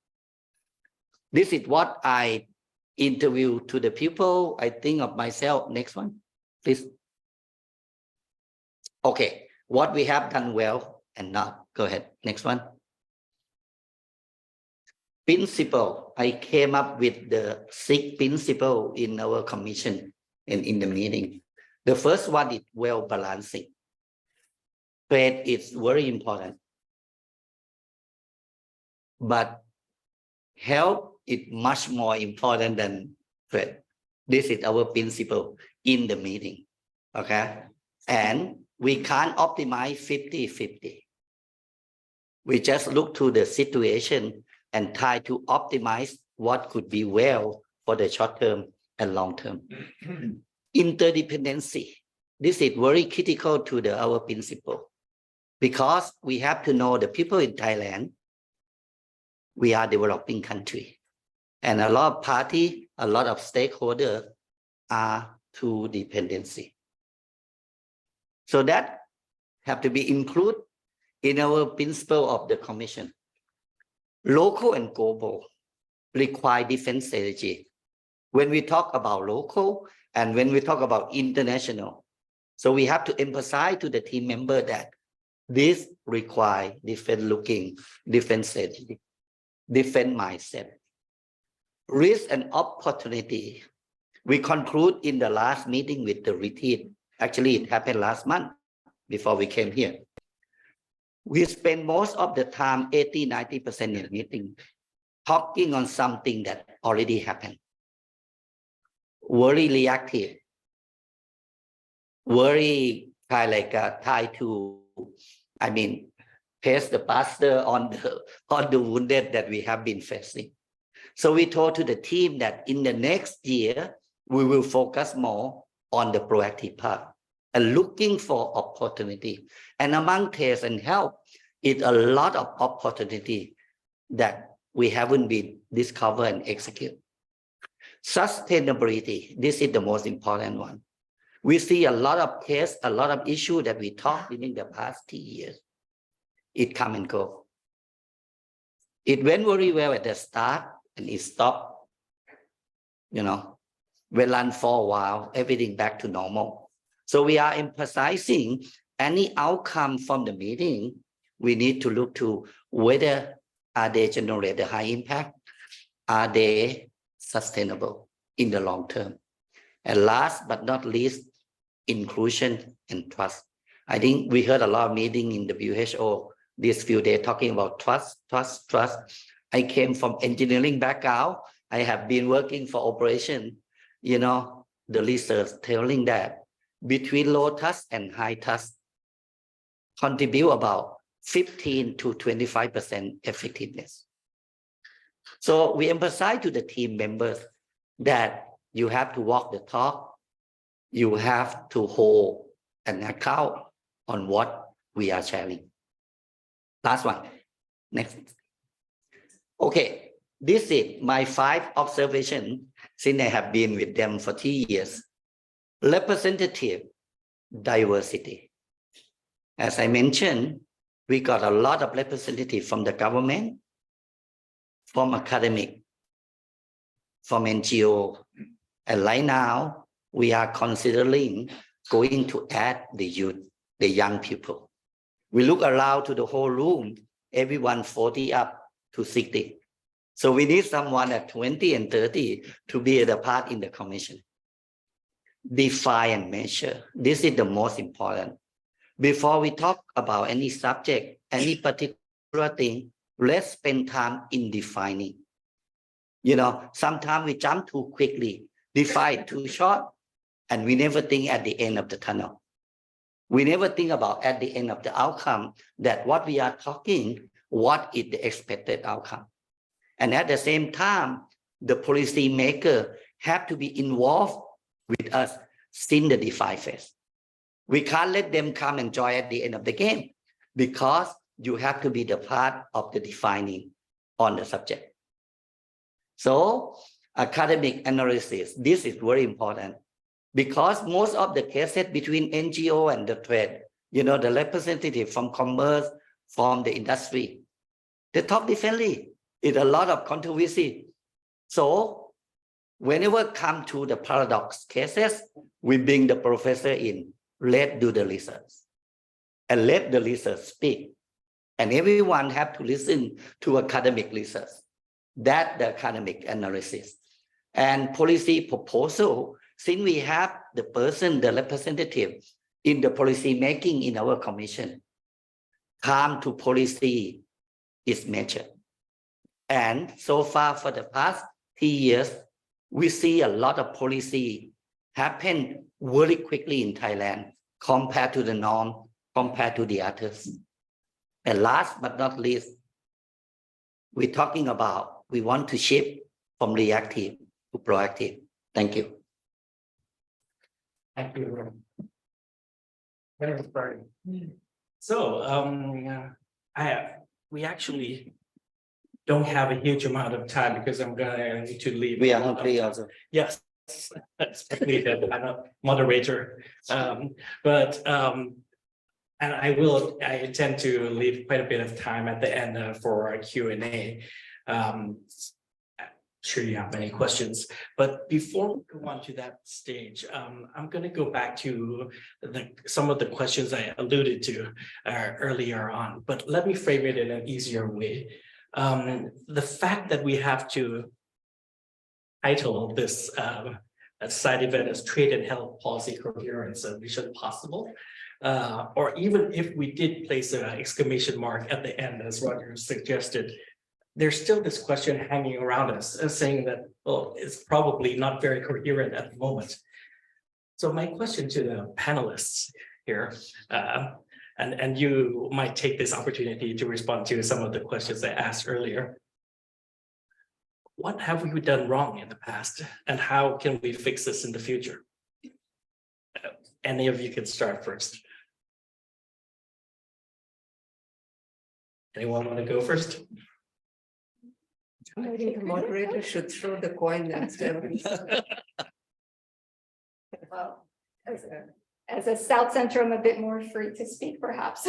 This is what I interview to the people. I think of myself. Next one, please. Okay, what we have done well and not. Go ahead. Next one. Principle. I came up with the 6 principles in our commission and in the meeting. The first one is well balancing. Trade is very important. But health is much more important than trade. This is our principle in the meeting. Okay. And we can't optimize 50-50. We just look to the situation and try to optimize what could be well for the short term and long term. Interdependency. This is very critical to our principle because we have to know the people in Thailand. We are a developing country and a lot of parties, a lot of stakeholders are to dependency. So that have to be included in our principle of the commission. Local and global require different strategy. When we talk about local and when we talk about international, so we have to emphasize to the team member that this require different looking, different strategy, different mindset. Risk and opportunity. We conclude in the last meeting with the retreat. Actually, it happened last month before we came here. We spend most of the time, 80-90% in the meeting, talking on something that already happened. Very reactive, very try to, pass the plaster on the wounded that we have been facing. So we told to the team that in the next year, we will focus more on the proactive part and looking for opportunity. And among test and help, it's a lot of opportunity that we haven't been discovered and execute. Sustainability, this is the most important one. We see a lot of cases, a lot of issues that we talked in the past 2 years. It come and go. It went very well at the start and it stopped. We run for a while, everything back to normal. So we are emphasizing any outcome from the meeting. We need to look to whether are they generate a high impact, are they sustainable in the long term. And last but not least, inclusion and trust. I think we heard a lot of meeting in the WHO these few days talking about trust. I came from engineering background. I have been working for operation. The research telling that between low trust and high trust contribute about 15 to 25% effectiveness. So we emphasize to the team members that you have to walk the talk. You have to hold an account on what we are sharing. Last one. Next. Okay, this is my 5 observations since I have been with them for 3 years. Representative diversity. As I mentioned, we got a lot of representatives from the government, from academic, from NGO. And right now, we are considering going to add the youth, the young people. We look around to the whole room, everyone 40 up to 60. So we need someone at 20 and 30 to be the part in the commission. Define and measure. This is the most important. Before we talk about any subject, any particular thing, let's spend time in defining. Sometimes we jump too quickly, define too short, and we never think at the end of the tunnel. We never think about at the end of the outcome that what we are talking, what is the expected outcome. And at the same time, the policy maker have to be involved with us since the define phase. We can't let them come and join at the end of the game because you have to be the part of the defining on the subject. So academic analysis, this is very important because most of the cases between NGO and the trade, the representative from commerce, from the industry, they talk differently. It's a lot of controversy. So whenever come to the paradox cases, we bring the professor in, let do the research and let the research speak. And everyone have to listen to academic research. That's the academic analysis. And policy proposal, since we have the person, the representative in the policy making in our commission, time to policy is measured. And so far for the past 3 years, we see a lot of policy happen very quickly in Thailand compared to the norm, compared to the others. And last but not least, we're talking about we want to shift from reactive to proactive. Thank you. Thank you. Very inspiring. So we actually don't have a huge amount of time because I'm gonna need to leave. We are hungry also. Yes, especially that I'm a moderator. And I intend to leave quite a bit of time at the end for our Q&A. Sure you have many questions, but before we go on to that stage, I'm going to go back to some of the questions I alluded to earlier on, but let me frame it in an easier way. The fact that we have to title this side event as Trade and Health Policy Coherence, a Mission Possible. or even if we did place an exclamation mark at the end, as Roger suggested, there's still this question hanging around us, saying that, well, it's probably not very coherent at the moment. So my question to the panelists here, and you might take this opportunity to respond to some of the questions I asked earlier. What have we done wrong in the past, and how can we fix this in the future? Any of you can start first. Anyone want to go first? I think the moderator should throw the coin next time. Well, as a South Centre, I'm a bit more free to speak, perhaps.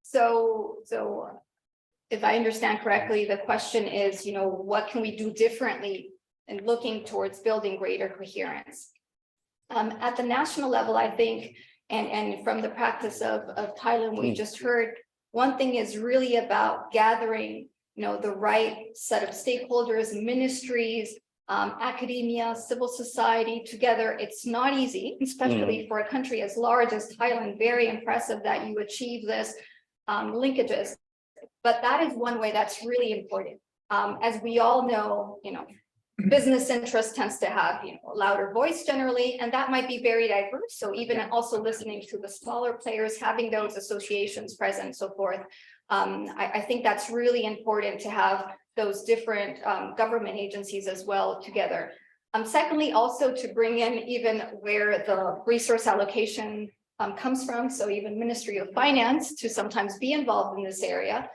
So if I understand correctly, the question is, what can we do differently in looking towards building greater coherence? At the national level, I think, and from the practice of Thailand, we just heard, one thing is really about gathering, the right set of stakeholders, ministries, academia, civil society together. It's not easy, especially for a country as large as Thailand. Very impressive that you achieve this linkages. But that is one way that's really important. As we all know, business interest tends to have a louder voice generally, and that might be very diverse. So even also listening to the smaller players, having those associations present and so forth. I think that's really important to have those different government agencies as well together. Secondly, also to bring in even where the resource allocation comes from. So even Ministry of Finance to sometimes be involved in this area.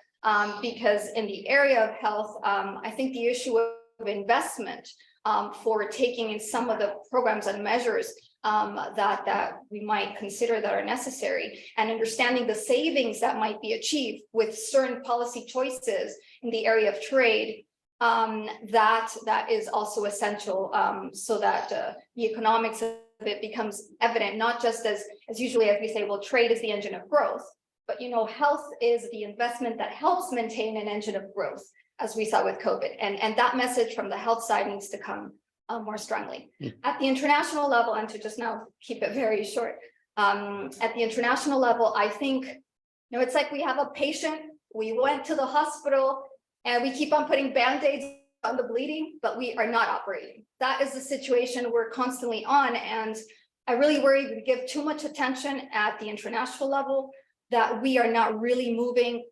Because in the area of health, I think the issue of investment for taking in some of the programs and measures that we might consider that are necessary, and understanding the savings that might be achieved with certain policy choices in the area of trade, that is also essential, so that the economics of it becomes evident, not just as usually as we say, well, trade is the engine of growth, but health is the investment that helps maintain an engine of growth, as we saw with COVID, and that message from the health side needs to come more strongly. At the international level, and to just now keep it very short, at the international level, I think, it's like we have a patient, we went to the hospital, and we keep on putting Band-Aids on the bleeding, but we are not operating. That is the situation we're constantly on, and I really worry we give too much attention at the international level, that we are not really moving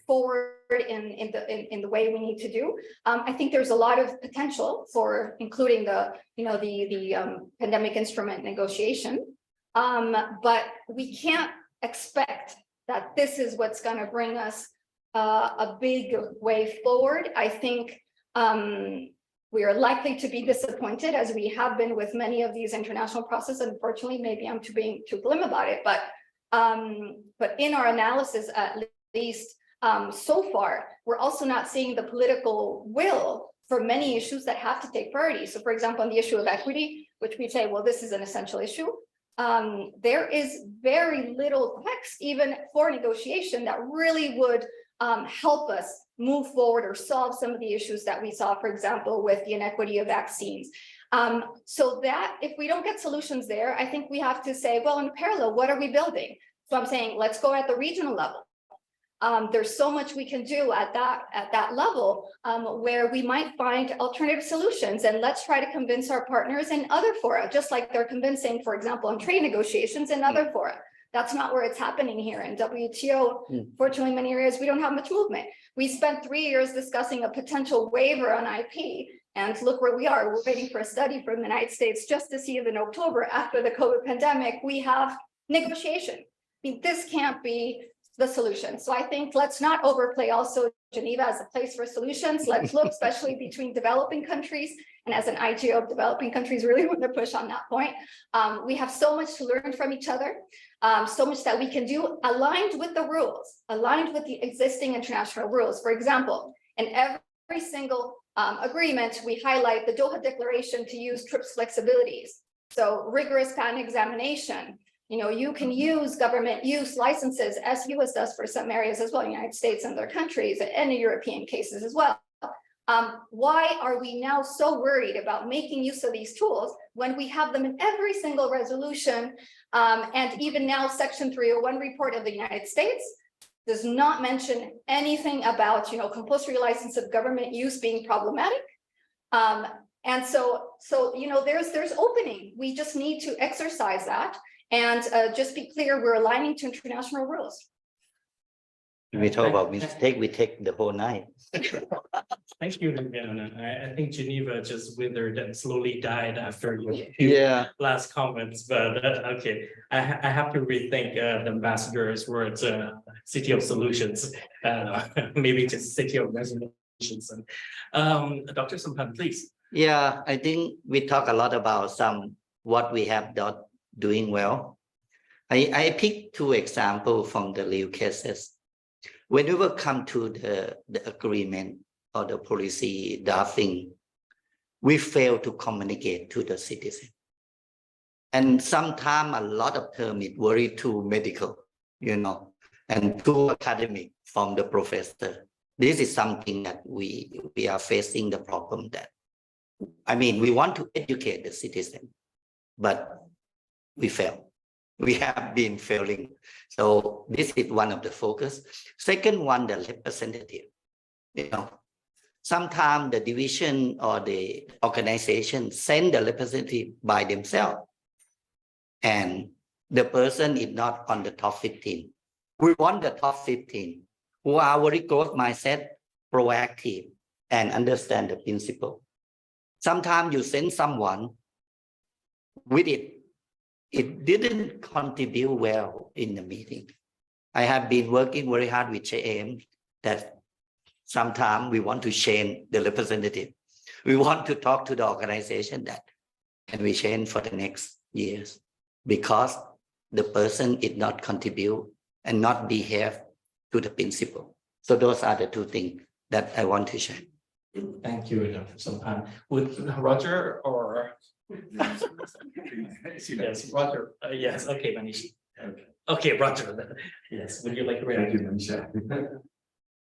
forward in the way we need to do. I think there's a lot of potential for including the pandemic instrument negotiation, but we can't expect that this is what's going to bring us a big way forward. I think we are likely to be disappointed, as we have been with many of these international processes. Unfortunately, maybe I'm being too glim about it, but in our analysis, at least so far, we're also not seeing the political will for many issues that have to take priority. So, for example, on the issue of equity, which we say, well, this is an essential issue, there is very little text even for negotiation that really would help us move forward or solve some of the issues that we saw, for example, with the inequity of vaccines. So that if we don't get solutions there, I think we have to say, well, in parallel, what are we building? So I'm saying, let's go at the regional level. There's so much we can do at that level where we might find alternative solutions, and let's try to convince our partners in other fora, just like they're convincing, for example, on trade negotiations in other fora. That's not where it's happening here in WTO. Fortunately, in many areas, we don't have much movement. We spent 3 years discussing a potential waiver on IP, and look where we are. We're waiting for a study from the United States just to see if in October, after the COVID pandemic, we have negotiation. I mean, this can't be the solution. So I think let's not overplay also Geneva as a place for solutions. Let's look, especially between developing countries, and as an IGO of developing countries, really want to push on that point. We have so much to learn from each other, so much that we can do aligned with the rules, aligned with the existing international rules. For example, in every single agreement, we highlight the Doha Declaration to use TRIPS flexibilities. So rigorous patent examination. You can use government use licenses, as US does for some areas as well, United States and other countries, and in European cases as well. Why are we now so worried about making use of these tools when we have them in every single resolution And even now, Section 301 report of the United States does not mention anything about, compulsory license of government use being problematic. And so, there's opening. We just need to exercise that and just be clear, we're aligning to international rules. We talk about mistake, we take the whole night. Thank you, Viviana. I think Geneva just withered and slowly died after your Yeah, last comments, but okay. I have to rethink the ambassador's words, city of solutions, maybe just city of resolutions. And Dr. Sampan, please. yeah, I think we talk a lot about what we have not doing well. I picked 2 examples from the real cases. Whenever come to the agreement or the policy drafting, we fail to communicate to the citizen. And sometimes a lot of term is very too medical, and too academic from the professor. This is something that we are facing the problem that, we want to educate the citizen, but we fail. We have been failing. So this is one of the focus. Second one, the representative. Sometimes the division or the organization send the representative by themselves. And the person is not on the top 15. We want the top 15 who are very growth mindset, proactive, and understand the principle. Sometimes you send someone with it didn't contribute well in the meeting. I have been working very hard with JM that sometimes we want to change the representative. We want to talk to the organization that can we change for the next years because the person did not contribute and not behave to the principle. So those are the 2 things that I want to share. Thank you, Dr. Sampan. Would Roger or? Yes, Roger. Yes, okay, Manish. Okay, Roger. Yes, would you like to react? Thank you, Manisha.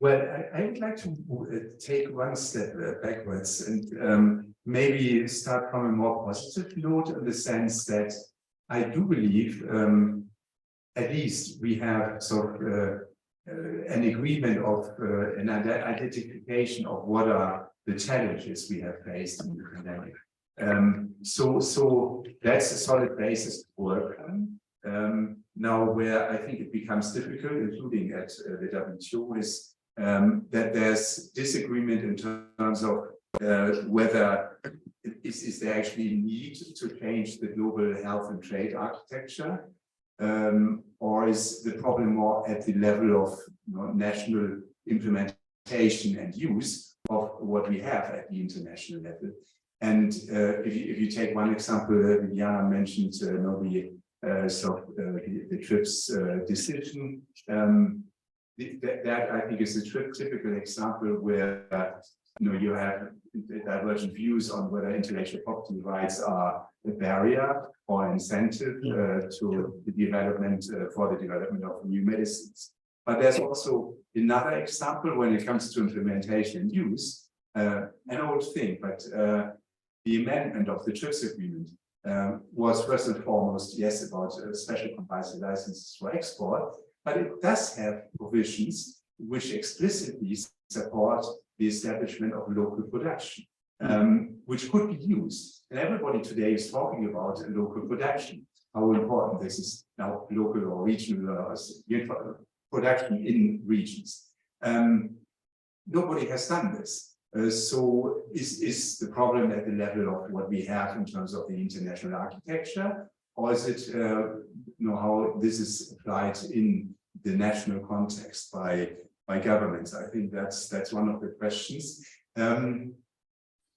Well, I would like to take one step backwards and maybe start from a more positive note in the sense that I do believe at least we have sort of an agreement of an identification of what are the challenges we have faced in the pandemic. So that's a solid basis to work on. Now, where I think it becomes difficult, including at the WHO, is that there's disagreement in terms of whether is there actually need to change the global health and trade architecture, or is the problem more at the level of national implementation and use of what we have at the international level. And if you take one example, Viviana mentioned the TRIPS decision. That I think is a typical example where you have divergent views on whether intellectual property rights are a barrier or incentive to the development for the development of new medicines. But there's also another example when it comes to implementation and use, an old thing, but the amendment of the TRIPS agreement was first and foremost, yes, about special compulsory licenses for export, but it does have provisions which explicitly support the establishment of local production, which could be used. And everybody today is talking about local production, how important this is now, local or regional production in regions. Nobody has done this. So is the problem at the level of what we have in terms of the international architecture, or is it how this is applied in the national context by governments? I think that's one of the questions. 2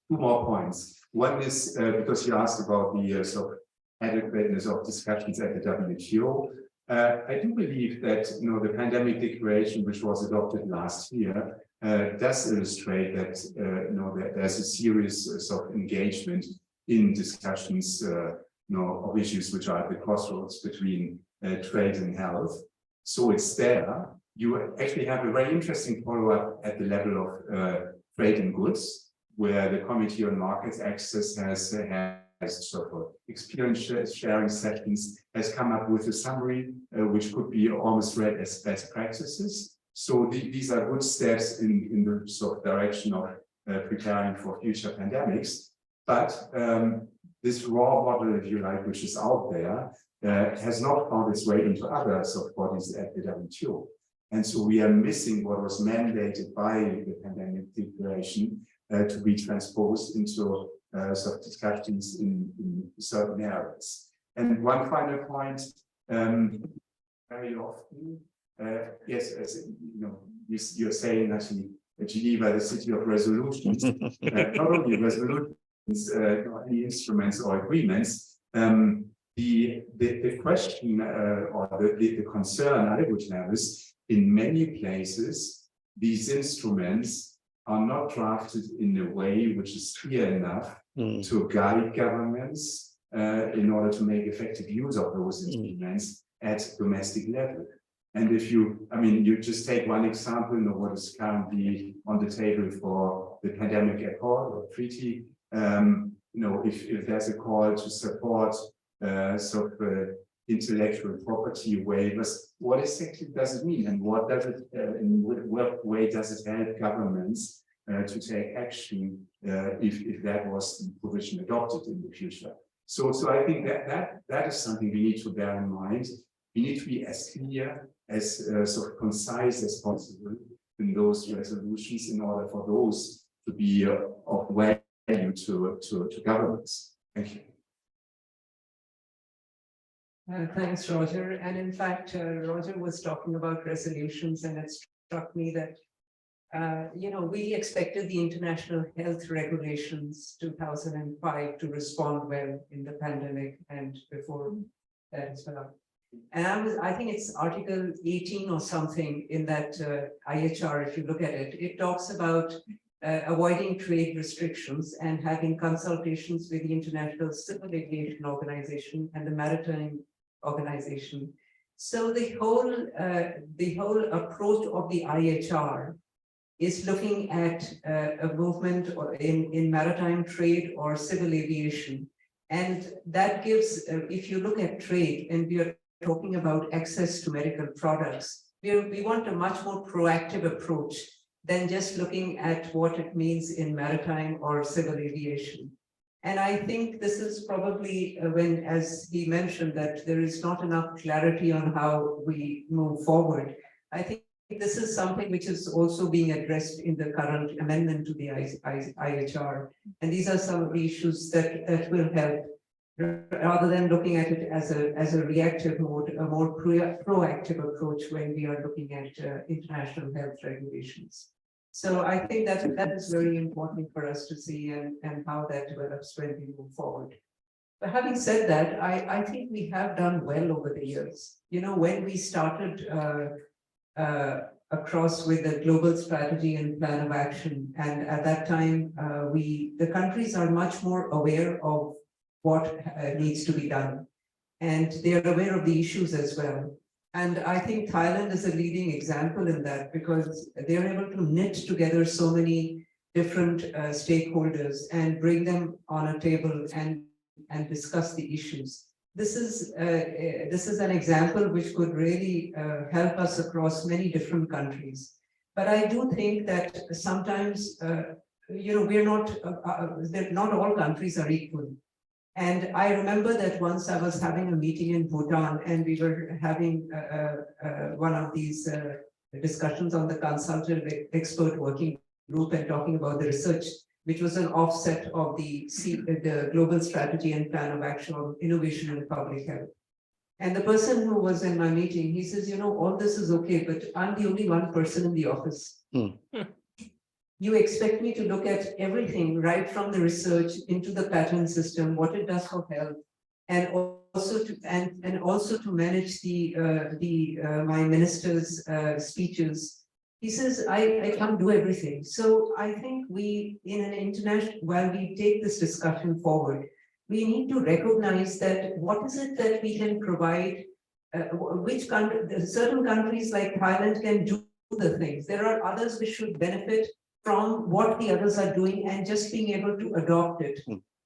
more points. One is because you asked about the sort of adequateness of discussions at the WHO. I do believe that the pandemic declaration, which was adopted last year, does illustrate that that there's a serious sort of engagement in discussions of issues which are at the crossroads between trade and health. So it's there. You actually have a very interesting follow-up at the level of trade and goods, where the Committee on Market Access has had sort of experience sharing sessions, has come up with a summary which could be almost read as best practices. So these are good steps in the sort of direction of preparing for future pandemics. But this raw model, if you like, which is out there, has not found its way into other sort of bodies at the WHO. And so we are missing what was mandated by the pandemic declaration to be transposed into sort of discussions in certain areas. And one final point, very often, yes, as you know, you're saying actually Geneva, the city of resolutions, not only resolutions, any instruments or agreements. The question or the concern I would have is, in many places, these instruments are not drafted in a way which is clear enough to guide governments in order to make effective use of those instruments at domestic level. And if you, I mean, you just take one example, you know, what is currently on the table for the pandemic accord or treaty. You know, if there's a call to support sort of intellectual property waivers, what exactly does it mean, and what does it, in what way does it help governments to take action if that was the provision adopted in the future? So I think that is something we need to bear in mind. We need to be as clear, as sort of concise as possible in those resolutions in order for those to be of value to governments. Thank you. Thanks, Roger. And in fact, Roger was talking about resolutions, and it struck me that, you know, we expected the international health regulations 2005 to respond well in the pandemic and before that as well. And I think it's Article 18 or something in that IHR, if you look at it, it talks about avoiding trade restrictions and having consultations with the International Civil Aviation Organization and the Maritime Organization. So the whole approach of the IHR is looking at a movement in maritime trade or civil aviation. And that gives, if you look at trade, and we are talking about access to medical products, we want a much more proactive approach than just looking at what it means in maritime or civil aviation. And I think this is probably when, as he mentioned, that there is not enough clarity on how we move forward. I think this is something which is also being addressed in the current amendment to the IHR. And these are some of the issues that will help, rather than looking at it as a reactive mode, a more proactive approach when we are looking at international health regulations. So I think that is very important for us to see and how that develops when we move forward. But having said that, I think we have done well over the years. You know, when we started across with the global strategy and plan of action, and at that time, the countries are much more aware of what needs to be done, and they are aware of the issues as well. And I think Thailand is a leading example in that, because they're able to knit together so many different stakeholders and bring them on a table and discuss the issues. This is an example which could really help us across many different countries. But I do think that sometimes, you know, we're not all countries are equal. And I remember that once I was having a meeting in Bhutan, and we were having one of these discussions on the consultative expert working group and talking about the research, which was an offset of the global strategy and plan of action on innovation in public health. And the person who was in my meeting, he says, you know, all this is okay, but I'm the only one person in the office. You expect me to look at everything, right from the research into the patent system, what it does for health, and also to manage my minister's speeches. He says, I can't do everything. So I think we, in an international, while we take this discussion forward, we need to recognize that what is it that we can provide, which country, certain countries like Thailand can do the things. There are others which should benefit from what the others are doing and just being able to adopt it.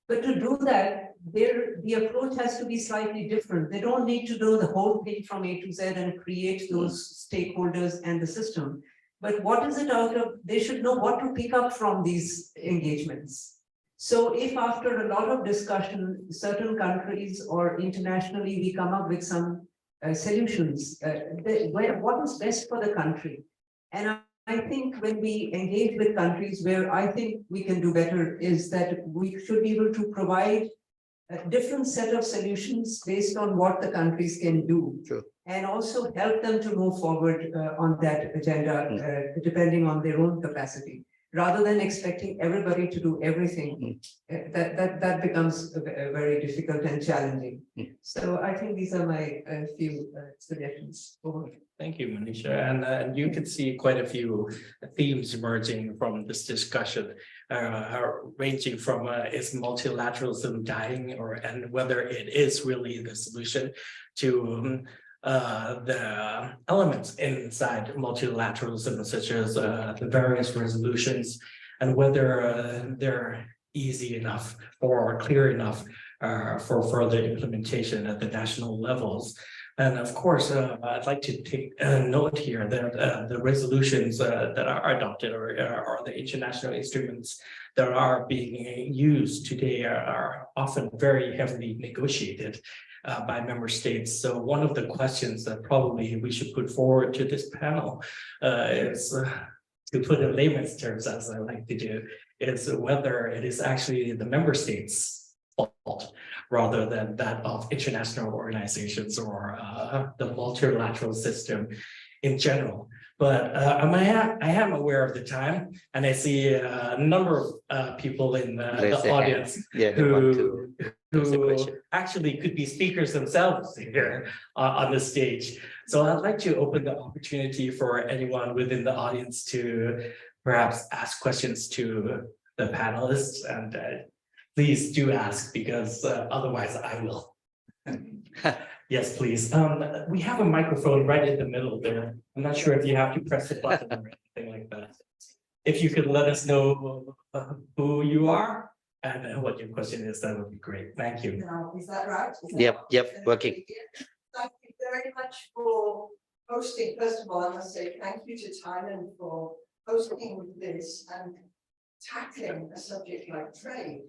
But to do that, the approach has to be slightly different. They don't need to do the whole thing from A to Z and create those stakeholders and the system. But what is it out of, they should know what to pick up from these engagements. So if after a lot of discussion, certain countries or internationally, we come up with some solutions, what is best for the country? And I think when we engage with countries where I think we can do better is that we should be able to provide a different set of solutions based on what the countries can do. Sure. And also help them to move forward on that agenda, depending on their own capacity, rather than expecting everybody to do everything. That becomes very difficult and challenging. So I think these are my few suggestions. Over. Thank you, Manisha. And you can see quite a few themes emerging from this discussion, ranging from is multilateralism dying, and whether it is really the solution, to the elements inside multilateralism, such as the various resolutions, and whether they're easy enough or clear enough for further implementation at the national levels. And of course, I'd like to take a note here that the resolutions that are adopted or the international instruments that are being used today are often very heavily negotiated by member states. So one of the questions that probably we should put forward to this panel is, to put in layman's terms, as I like to do, is whether it is actually the member states' fault rather than that of international organizations or the multilateral system in general. But I am aware of the time, and I see a number of people in the audience who actually could be speakers themselves here on the stage. So I'd like to open the opportunity for anyone within the audience to perhaps ask questions to the panelists, and please do ask, because otherwise I will. Yes, please. We have a microphone right in the middle there. I'm not sure if you have to press the button or anything like that. If you could let us know who you are and what your question is, that would be great. Thank you. Now, is that right? Yep, working. Thank you very much for hosting. First of all, I must say thank you to Thailand for hosting this and tackling a subject like trade.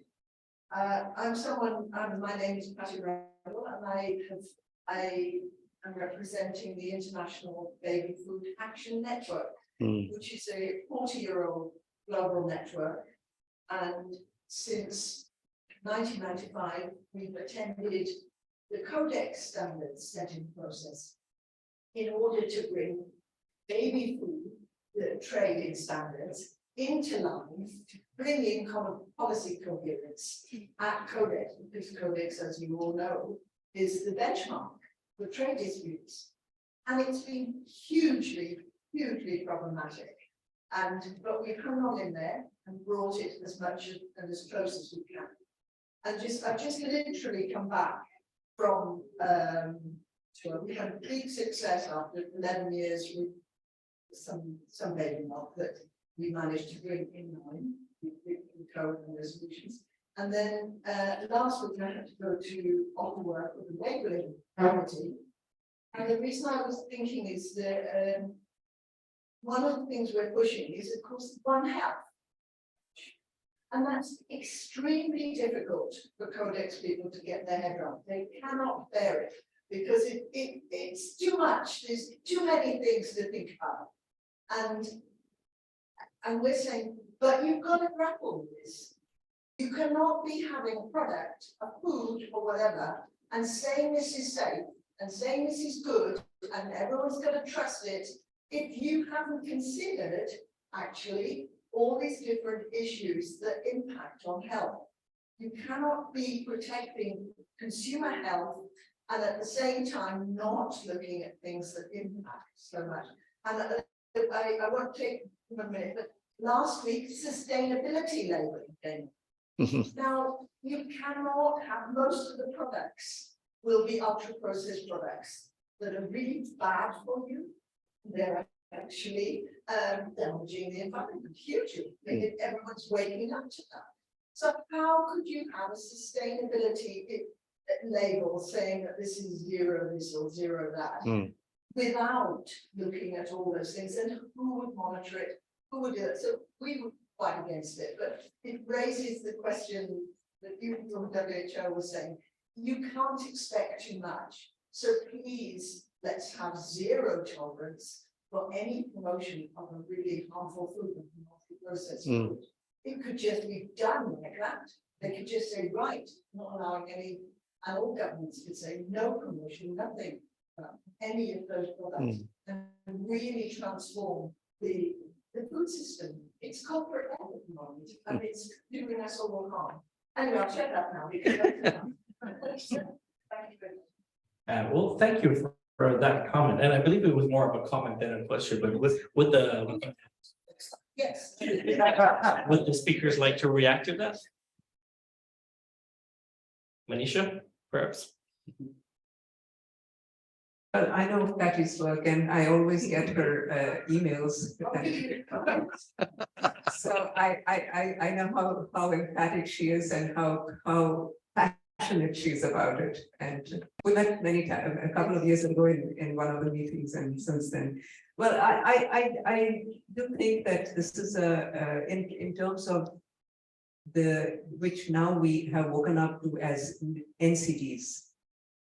My name is Patty Randall, and I am representing the International Baby Food Action Network, which is a 40-year-old global network. And since 1995, we've attended the Codex standards setting process in order to bring baby food, the trading standards, into line to bring in common policy coherence at Codex, because Codex, as you all know, is the benchmark for trade disputes. And it's been hugely problematic. But we've hung on in there and brought it as much and as close as we can. And I've just literally come back from we had a big success after 11 years with some baby milk that we managed to bring in line with code and resolutions. And then last week I had to go to Ottawa for the labeling committee. And the reason I was thinking is that one of the things we're pushing is, of course, One Health. And that's extremely difficult for Codex people to get their head around. They cannot bear it because it's too much. There's too many things to think about. And we're saying, but you've got to grapple with this. You cannot be having a product, a food or whatever, and saying this is safe and saying this is good and everyone's going to trust it if you haven't considered actually all these different issues that impact on health. You cannot be protecting consumer health and at the same time not looking at things that impact so much. And I won't take a minute, but last week, sustainability labeling came. Now, you cannot have most of the products will be ultra-processed products that are really bad for you. They're actually damaging the environment hugely. Everyone's waking up to that. So how could you have a sustainability label saying that this is zero this or zero that? Without looking at all those things, and who would monitor it, who would do it? So we would fight against it, but it raises the question that you from WHO was saying, you can't expect too much. So please, let's have zero tolerance for any promotion of a really harmful food and multi-processed food. It could just be done like that. They could just say, right, not allowing any, and all governments could say no promotion, nothing, any of those products, and really transform the food system. It's corporate at the moment, and it's doing us all harm. Anyway, I'll shut up now because that's enough. Thank you very much. Well, thank you for that comment, and I believe it was more of a comment than a question, but with the Yes. would the speakers like to react to that? Manisha, perhaps? Well, I know Patty's work and I always get her emails. So I know how emphatic she is and how passionate she is about it. And we met many times, a couple of years ago in one of the meetings, and since then. Well, I do think that this is in terms of which now we have woken up to as NCDs.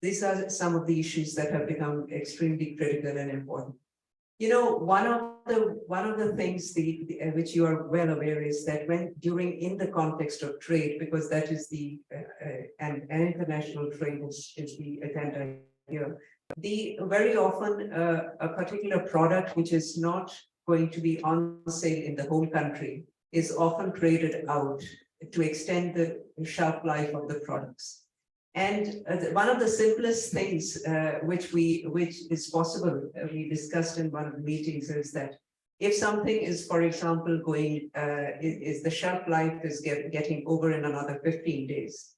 These are some of the issues that have become extremely critical and important. You know, one of the things which you are well aware is that in the context of trade, because that is and international trade is the agenda here. Very often a particular product which is not going to be on sale in the home country is often traded out to extend the shelf life of the products. And one of the simplest things which is possible, we discussed in one of the meetings, is that if something is, for example, is the shelf life is getting over in another 15 days,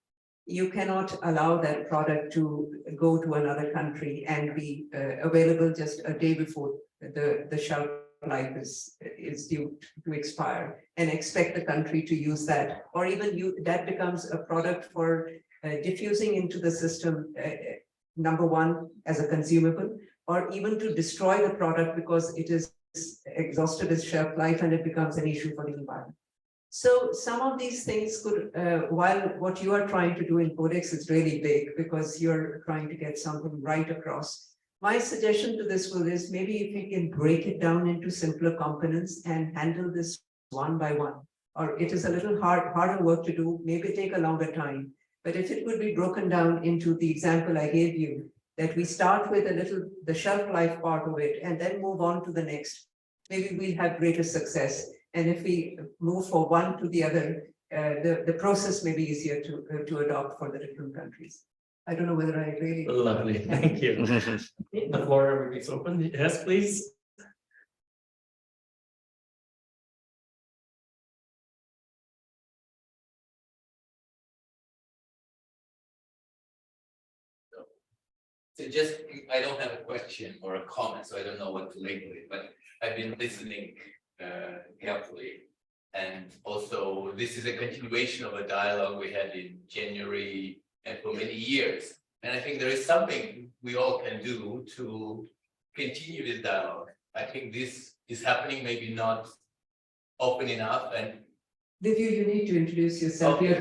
you cannot allow that product to go to another country and be available just a day before the shelf life is due to expire and expect the country to use that, or even that becomes a product for diffusing into the system, number one, as a consumable, or even to destroy the product because it is exhausted its shelf life and it becomes an issue for the environment. So some of these things could, while what you are trying to do in Codex is really big because you're trying to get something right across. My suggestion to this is maybe if we can break it down into simpler components and handle this one by one, or it is a little harder work to do, maybe take a longer time. But if it could be broken down into the example I gave you, that we start with the shelf life part of it and then move on to the next, maybe we'll have greater success. And if we move from one to the other, the process may be easier to adopt for the different countries. I don't know whether I really. Lovely, thank you. The floor is open. Yes, please. So just, I don't have a question or a comment, so I don't know what to label it, but I've been listening carefully. And also, this is a continuation of a dialogue we had in January and for many years. And I think there is something we all can do to continue this dialogue. I think this is happening, maybe not often enough. And Divya, you need to introduce yourself. Okay.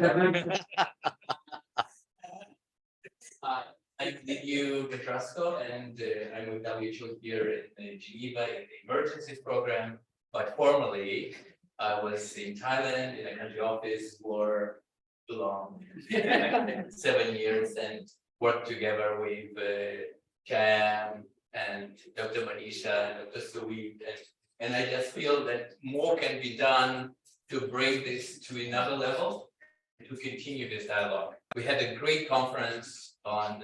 I'm Didier Petrasco, and I'm with WHO here in Geneva in the emergencies program. But formally, I was in Thailand in a country office for too long, 7 years, and worked together with Cam and Dr. Manisha and Dr. Sweet. And I just feel that more can be done to bring this to another level, to continue this dialogue. We had a great conference on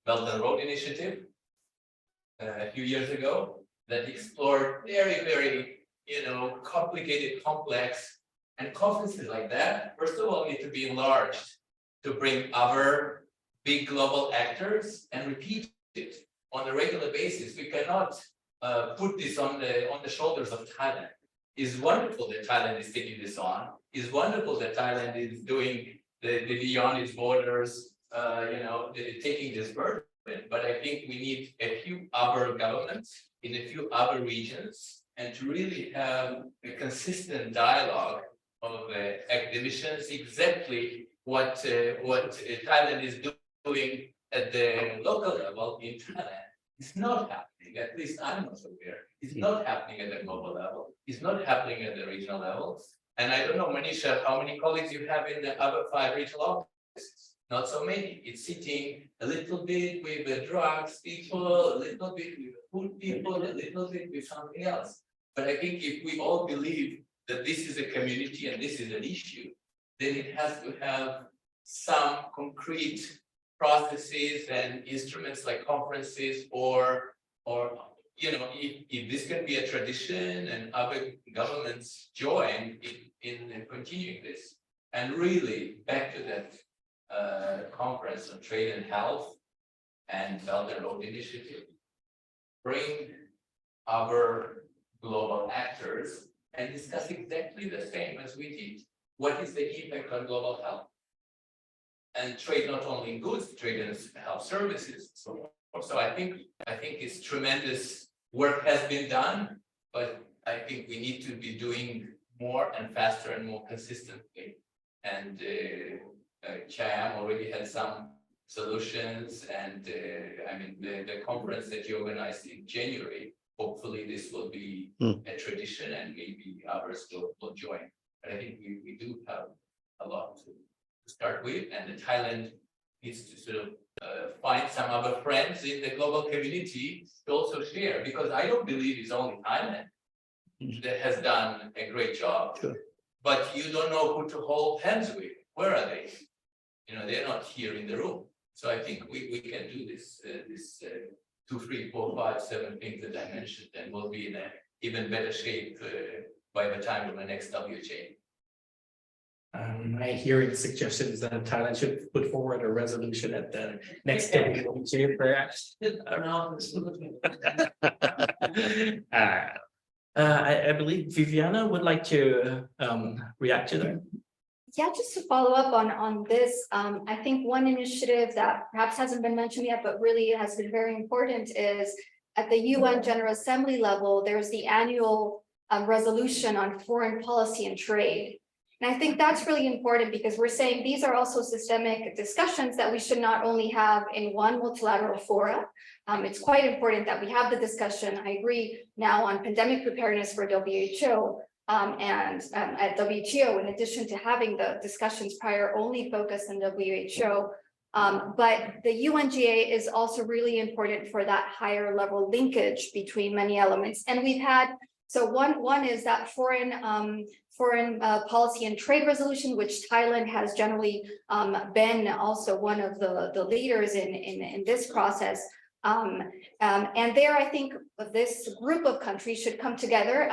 Belt and Road Initiative a few years ago that explored very, complicated, complex, and conferences like that, first of all, need to be enlarged to bring other big global actors and repeat it on a regular basis. We cannot put this on the shoulders of Thailand. It's wonderful that Thailand is taking this on. It's wonderful that Thailand is doing the beyond its borders, taking this burden. But I think we need a few other governments in a few other regions, and to really have a consistent dialogue of exhibitions, exactly what Thailand is doing at the local level in Thailand. It's not happening, at least I'm not aware. It's not happening at the global level. It's not happening at the regional level. And I don't know, Manisha, how many colleagues you have in the other 5 regional offices? Not so many. It's sitting a little bit with the drugs people, a little bit with the food people, a little bit with something else. But I think if we all believe that this is a community and this is an issue, then it has to have some concrete processes and instruments like conferences or if this can be a tradition and other governments join in continuing this. And really back to that conference on trade and health and Belt and Road Initiative, bring our global actors and discuss exactly the same as we did. What is the impact on global health? And trade not only in goods, trade in health services. So I think it's tremendous work has been done, but I think we need to be doing more and faster and more consistently. And Chayam already had some solutions, and the conference that you organized in January, hopefully this will be a tradition and maybe others will join. But I think we do have a lot to start with, and the Thailand needs to sort of find some other friends in the global community to also share, because I don't believe it's only Thailand that has done a great job. Sure. But you don't know who to hold hands with. Where are they? They're not here in the room. So I think we can do this 2, 3, 4, 5, 7 things that I mentioned, and we'll be in an even better shape by the time of the next WHA. My hearing suggestions that Thailand should put forward a resolution at the next WHA perhaps. I believe Viviana would like to react to that. Yeah, just to follow up on this, I think one initiative that perhaps hasn't been mentioned yet, but really has been very important is at the UN General Assembly level, there's the annual resolution on foreign policy and trade. And I think that's really important because we're saying these are also systemic discussions that we should not only have in one multilateral fora. It's quite important that we have the discussion. I agree now on pandemic preparedness for WHO. And at WTO, in addition to having the discussions prior only focused on WHO, but the UNGA is also really important for that higher level linkage between many elements. And we've had, so one is that foreign policy and trade resolution, which Thailand has generally been also one of the leaders in this process. And there, I think this group of countries should come together.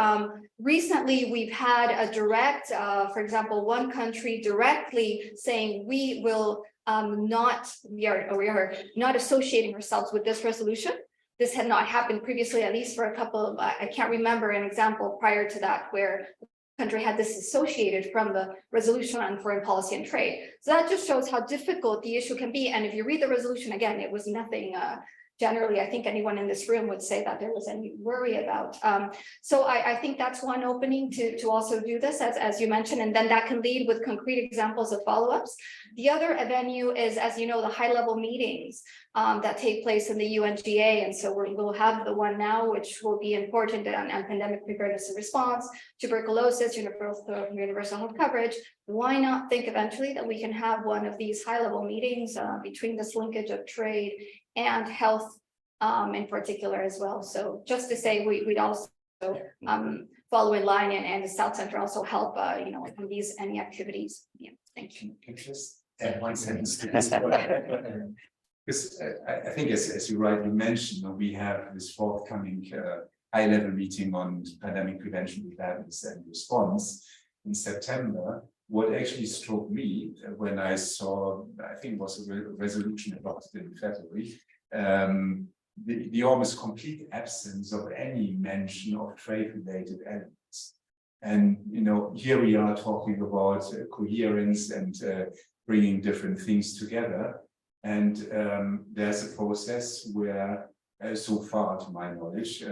Recently, we've had a direct, for example, one country directly saying we are not associating ourselves with this resolution. This had not happened previously, at least for a couple of, I can't remember an example prior to that where the country had disassociated from the resolution on foreign policy and trade. So that just shows how difficult the issue can be. And if you read the resolution again, it was nothing generally, I think anyone in this room would say that there was any worry about. So I think that's one opening to also do this, as you mentioned, and then that can lead with concrete examples of follow-ups. The other venue is, as you know, the high-level meetings that take place in the UNGA. And so we'll have the one now, which will be important on pandemic preparedness and response, tuberculosis, universal health coverage. Why not think eventually that we can have one of these high-level meetings between this linkage of trade and health in particular as well. So just to say, we'd also follow in line and the South Center also help, in these any activities. Yeah, thank you. Can I just add one sentence to this? Because I think as you rightly mentioned, we have this forthcoming high-level meeting on pandemic prevention, preparedness and response in September. What actually struck me when I saw, I think it was a resolution adopted in February, the almost complete absence of any mention of trade-related elements. And, here we are talking about coherence and bringing different things together. And there's a process where, so far to my knowledge,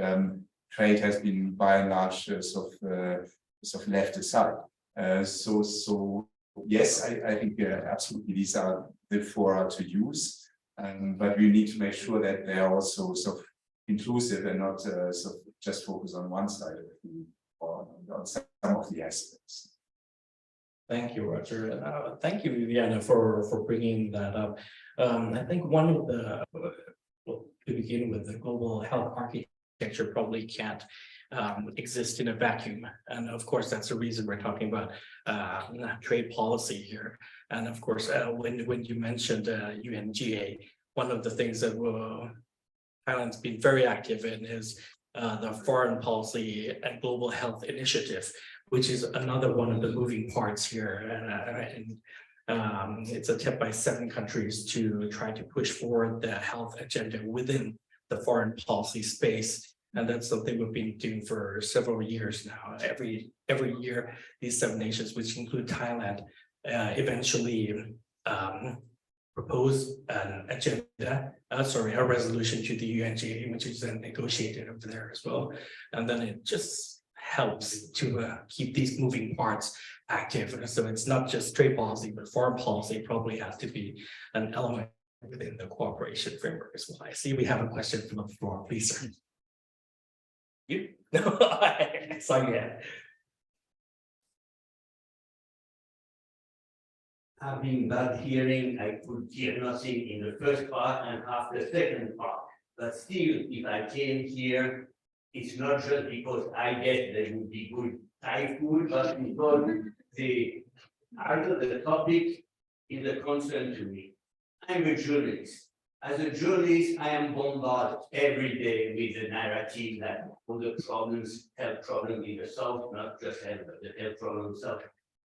trade has been by and large sort of left aside. So yes, I think absolutely these are the fora to use, but we need to make sure that they are also sort of inclusive and not sort of just focus on one side of it or on some of the aspects. Thank you, Roger. Thank you, Viviana, for bringing that up. I think one of the, well, to begin with, the global health architecture probably can't exist in a vacuum. And of course, that's the reason we're talking about trade policy here. And of course, when you mentioned UNGA, one of the things that Thailand's been very active in is the foreign policy and global health initiative, which is another one of the moving parts here. And it's a attempt by 7 countries to try to push forward the health agenda within the foreign policy space. And that's something we've been doing for several years now. Every year, these 7 nations, which include Thailand, eventually propose an agenda, a resolution to the UNGA, which is then negotiated over there as well. And then it just helps to keep these moving parts active. So it's not just trade policy, but foreign policy probably has to be an element within the cooperation framework as well. I see we have a question from the floor, please, sir. You? No, I saw you. Having that hearing, I could hear nothing in the first part and half the second part. But still, if I came here, it's not just because I guess there would be good Thai food, but because the topic is a concern to me. I'm a journalist. As a journalist, I am bombarded every day with the narrative that all the problems, health problems in the South, not just health, but the health problems South,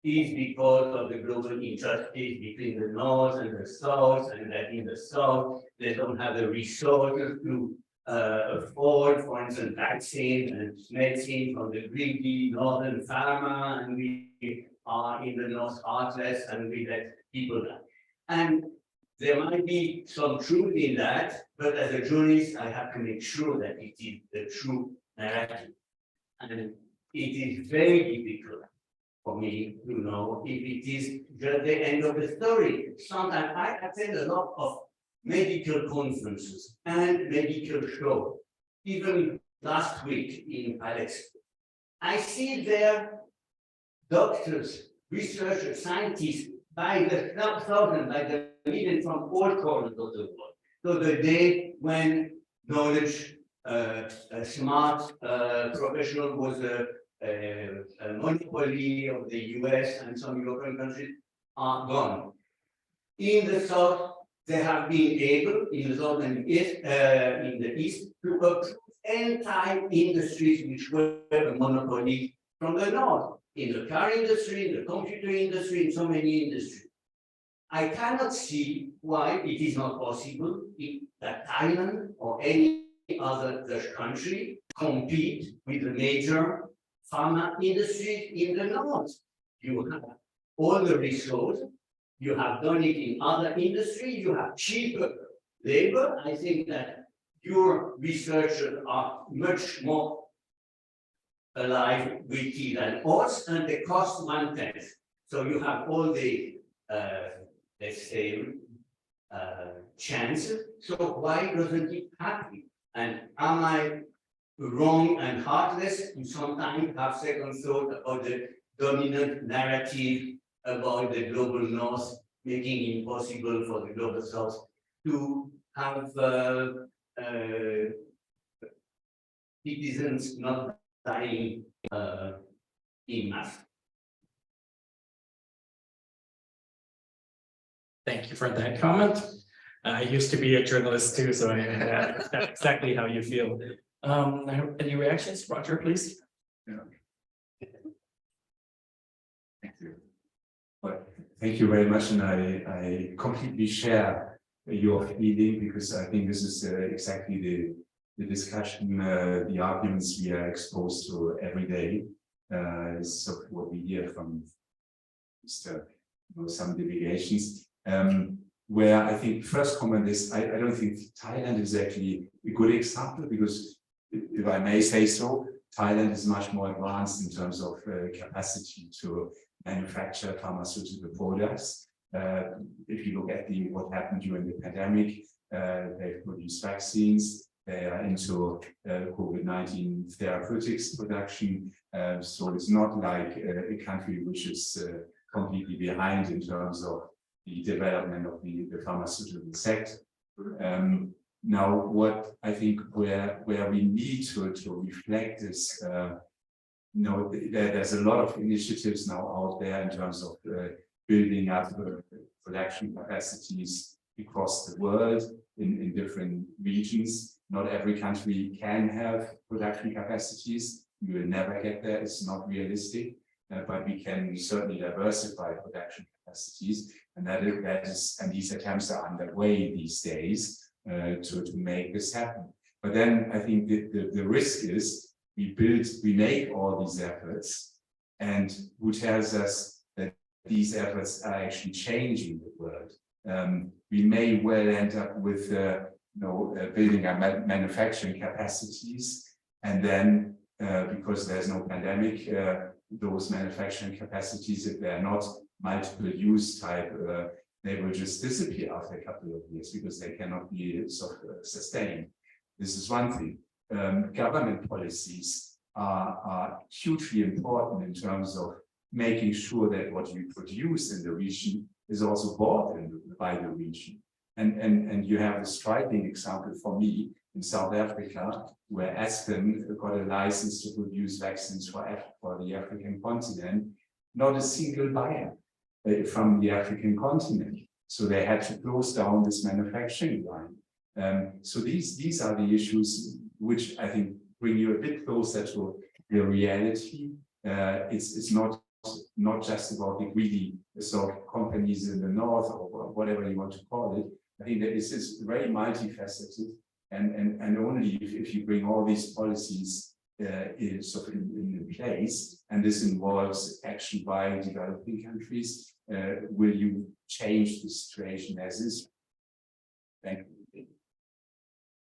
is because of the global injustice between the North and the South, and that in the South, they don't have the resources to afford, for instance, vaccine and medicine from the greedy Northern farmer, and we are in the North heartless, and we let people die. And there might be some truth in that, but as a journalist, I have to make sure that it is the true narrative. And it is very difficult for me to know if it is just the end of the story. Sometimes I attend a lot of medical conferences and medical shows. Even last week in Alex, I see there doctors, researchers, scientists by the thousand, by the million from all corners of the world. So the day when knowledge, smart professional was a monopoly of the US and some European countries are gone. In the South, they have been able, in the South and East, in the East, to approve entire industries which were a monopoly from the North, in the car industry, in the computer industry, in so many industries. I cannot see why it is not possible that Thailand or any other Dutch country compete with the major pharma industry in the North. You have all the resources, you have done it in other industries, you have cheaper labor. I think that your researchers are much more alive with it than us, and they cost 1/10. So you have all the let's say chances. So why doesn't it happen? And am I wrong and heartless to sometimes have second thought about the dominant narrative about the global North, making it impossible for the global South to have citizens not dying in mass? Thank you for that comment. I used to be a journalist too, so I understand exactly how you feel. Any reactions, Roger, please? Yeah. Thank you. Well, thank you very much, and I completely share your feeling, because I think this is exactly the discussion, the arguments we are exposed to every day. So what we hear from some delegations. Where I think first comment is, I don't think Thailand is actually a good example because if I may say so, Thailand is much more advanced in terms of capacity to manufacture pharmaceutical products. If you look at what happened during the pandemic, they've produced vaccines, they are into COVID-19 therapeutics production. So it's not like a country which is completely behind in terms of the development of the pharmaceutical sector. Now, what I think where we need to reflect is, there's a lot of initiatives now out there in terms of building up production capacities across the world in different regions. Not every country can have production capacities. We will never get there. It's not realistic. But we can certainly diversify production capacities, and these attempts are underway these days to make this happen. But then I think the risk is we make all these efforts, and who tells us that these efforts are actually changing the world? We may well end up with building our manufacturing capacities, and then because there's no pandemic, those manufacturing capacities, if they're not multiple use type, they will just disappear after a couple of years because they cannot be sustained. This is one thing. Government policies are hugely important in terms of making sure that what you produce in the region is also bought by the region. And you have a striking example for me in South Africa, where Aspen got a license to produce vaccines for the African continent, not a single buyer from the African continent. So they had to close down this manufacturing line. So these are the issues which I think bring you a bit closer to the reality. It's not just about the greedy sort of companies in the north or whatever you want to call it. I think that this is very multifaceted. And only if you bring all these policies in place, and this involves action by developing countries, will you change the situation as is. Thank you.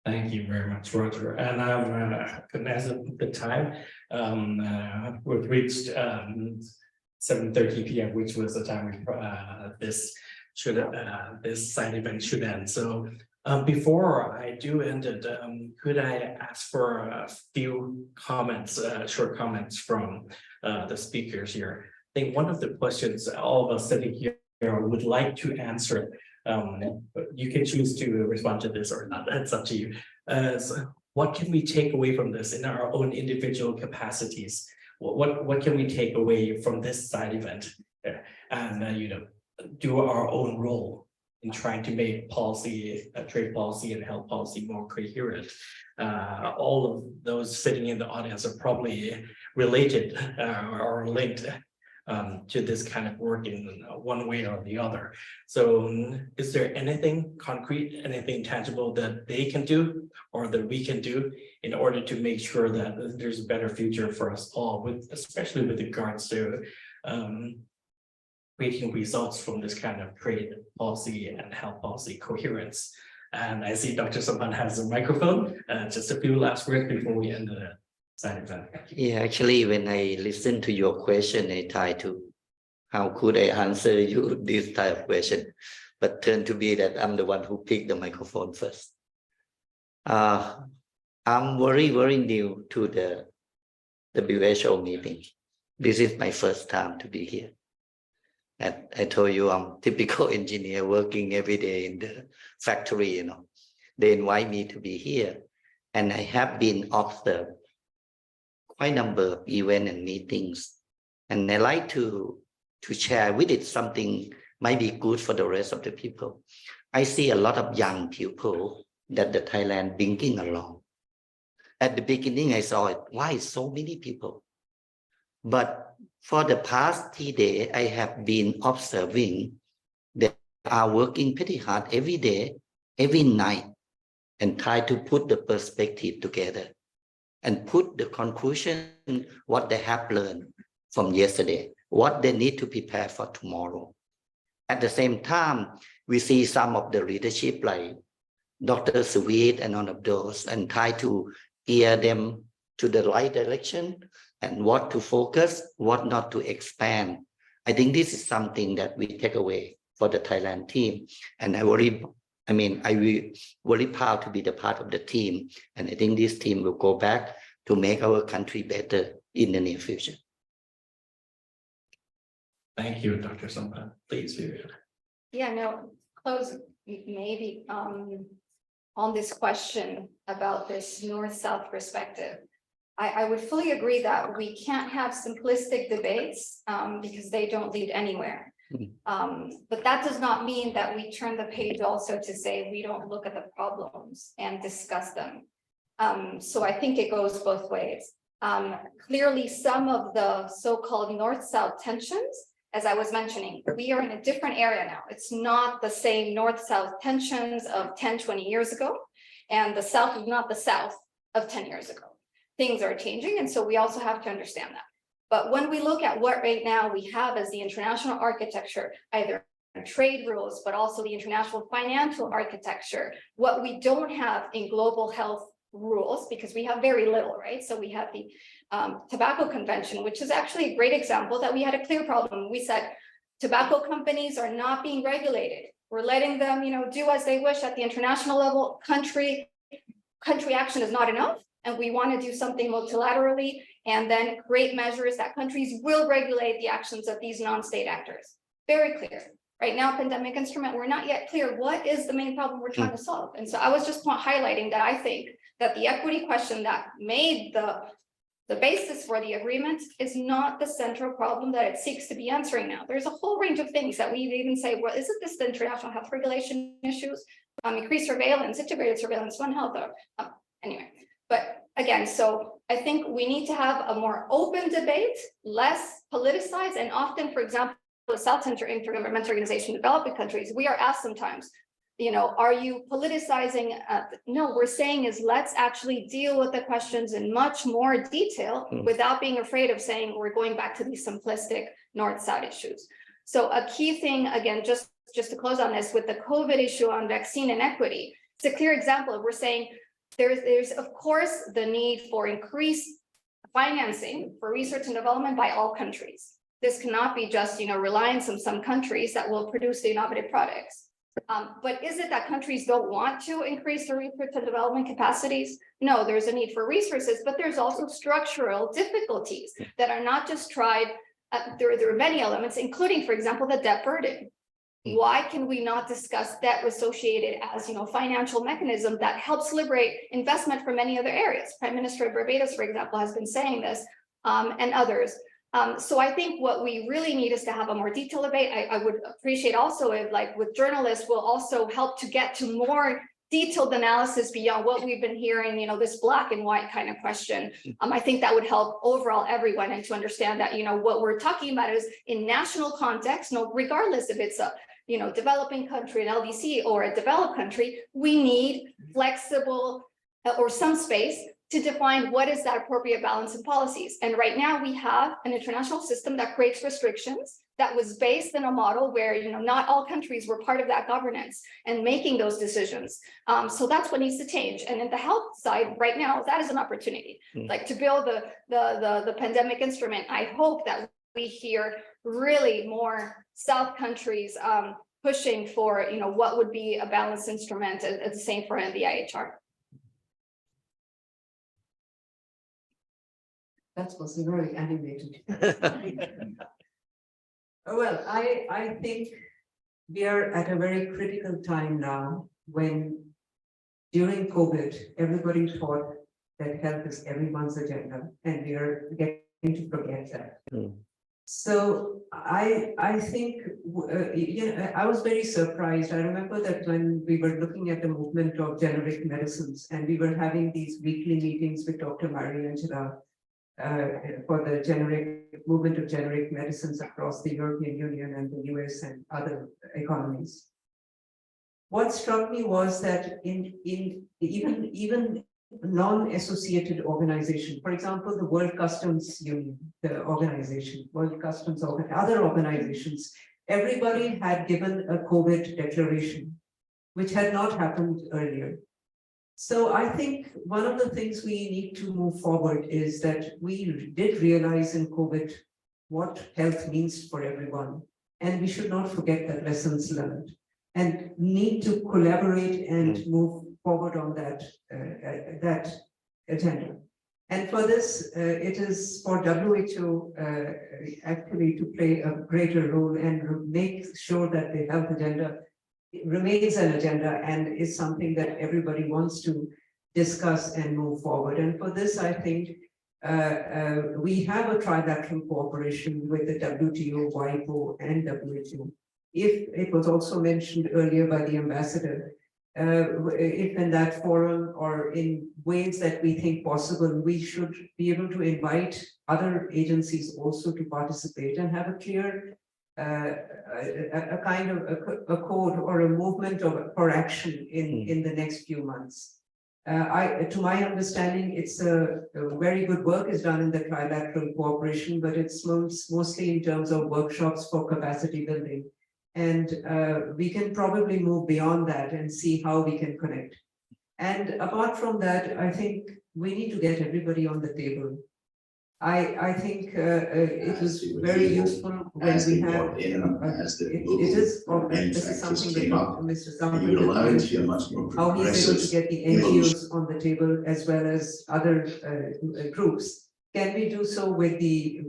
Thank you very much, Roger. And as of the time, we've reached 7:30 p.m., which was the time this side event should end. So before I do end it, could I ask for a few comments, short comments from the speakers here? I think one of the questions all of us sitting here would like to answer, you can choose to respond to this or not, that's up to you. So what can we take away from this in our own individual capacities? What can we take away from this side event? And do our own role in trying to make policy, trade policy and health policy more coherent. All of those sitting in the audience are probably related or linked to this kind of work in one way or the other. So is there anything concrete, anything tangible that they can do or that we can do in order to make sure that there's a better future for us all, especially with regards to creating results from this kind of trade policy and health policy coherence? And I see Dr. Saman has a microphone. Just a few last words before we end the side event. Yeah, actually, when I listen to your question, I try to, how could I answer you this type of question? But turn to be that I'm the one who picked the microphone first. I'm very, very new to the WHO meeting. This is my first time to be here. And I told you I'm typical engineer working every day in the factory, They invite me to be here. And I have been observed quite a number of events and meetings. And I like to share with it something might be good for the rest of the people. I see a lot of young people that the Thailand bringing along. At the beginning, I saw it. Why so many people? But for the past 3 days, I have been observing that they are working pretty hard every day, every night, and try to put the perspective together. and put the conclusion, what they have learned from yesterday, what they need to prepare for tomorrow. At the same time, we see some of the leadership like Dr. Sweet and all of those, and try to steer them to the right direction and what to focus, what not to expand. I think this is something that we take away for the Thailand team. And I will very proud to be the part of the team. And I think this team will go back to make our country better in the near future. Thank you, Dr. Sampath. Please, Vivian. Yeah, no, close maybe on this question about this north-south perspective. I would fully agree that we can't have simplistic debates because they don't lead anywhere. But that does not mean that we turn the page also to say we don't look at the problems and discuss them. So I think it goes both ways. Clearly, some of the so-called north-south tensions, as I was mentioning, we are in a different area now. It's not the same north-south tensions of 10, 20 years ago. And the South is not the South of 10 years ago. Things are changing. And so we also have to understand that. But when we look at what right now we have as the international architecture, either trade rules, but also the international financial architecture, what we don't have in global health rules, because we have very little, right? So we have the Tobacco Convention, which is actually a great example that we had a clear problem. We said tobacco companies are not being regulated. We're letting them, do as they wish at the international level. Country action is not enough. And we want to do something multilaterally and then create measures that countries will regulate the actions of these non-state actors. Very clear. Right now, pandemic instrument, we're not yet clear what is the main problem we're trying to solve. And so I was just highlighting that I think that the equity question that made the basis for the agreement is not the central problem that it seeks to be answering now. There's a whole range of things that we even say, well, isn't this the international health regulation issues? Increased surveillance, integrated surveillance, One Health, anyway. But again, so I think we need to have a more open debate, less politicized, and often, for example, the South Intergovernmental Organization of Developing Countries, we are asked sometimes, are you politicizing? No, we're saying is let's actually deal with the questions in much more detail without being afraid of saying we're going back to these simplistic north-south issues. So a key thing, again, just to close on this, with the COVID issue on vaccine inequity, it's a clear example of we're saying there's of course the need for increased financing for research and development by all countries. This cannot be just reliance on some countries that will produce the innovative products. But is it that countries don't want to increase their research and development capacities? No, there's a need for resources, but there's also structural difficulties that are not just tried. There are many elements, including, for example, the debt burden. Why can we not discuss debt associated as financial mechanism that helps liberate investment from many other areas? Prime Minister of Barbados, for example, has been saying this, and others. So I think what we really need is to have a more detailed debate. I would appreciate also if, like with journalists, will also help to get to more detailed analysis beyond what we've been hearing, this black and white kind of question. I think that would help overall everyone, and to understand that, what we're talking about is in national context, regardless if it's a developing country, an LDC, or a developed country, we need flexible or some space to define what is that appropriate balance in policies. And right now we have an international system that creates restrictions that was based in a model where, not all countries were part of that governance and making those decisions. So that's what needs to change. And in the health side right now, that is an opportunity, like to build the pandemic instrument. I hope that we hear really more South countries pushing for, what would be a balanced instrument, the same for NDIHR. That was very animated. Well, I think we are at a very critical time now when during COVID, everybody thought that health is everyone's agenda, and we are getting to forget that. So I think, I was very surprised. I remember that when we were looking at the movement of generic medicines, and we were having these weekly meetings with Dr. Mariangela for the movement of generic medicines across the European Union and the US and other economies. What struck me was that even non-associated organization, for example, the World Customs Union, the organization, World Customs, other organizations, everybody had given a COVID declaration, which had not happened earlier. So I think one of the things we need to move forward is that we did realize in COVID what health means for everyone. And we should not forget that lessons learned and need to collaborate and move forward on that, that agenda. And for this, it is for WHO actually to play a greater role and make sure that the health agenda remains an agenda and is something that everybody wants to discuss and move forward. And for this, I think we have a trilateral cooperation with the WTO, WIPO, and WHO. If it was also mentioned earlier by the ambassador, if in that forum or in ways that we think possible, we should be able to invite other agencies also to participate and have a clear a kind of a code or a movement for action in the next few months. To my understanding, it's a very good work is done in the trilateral cooperation, but it's mostly in terms of workshops for capacity building. And we can probably move beyond that and see how we can connect. And apart from that, I think we need to get everybody on the table. I think it was very useful when we have this is something that Mr. Zampa, how he's able to get the NGOs on the table as well as other groups. Can we do so with the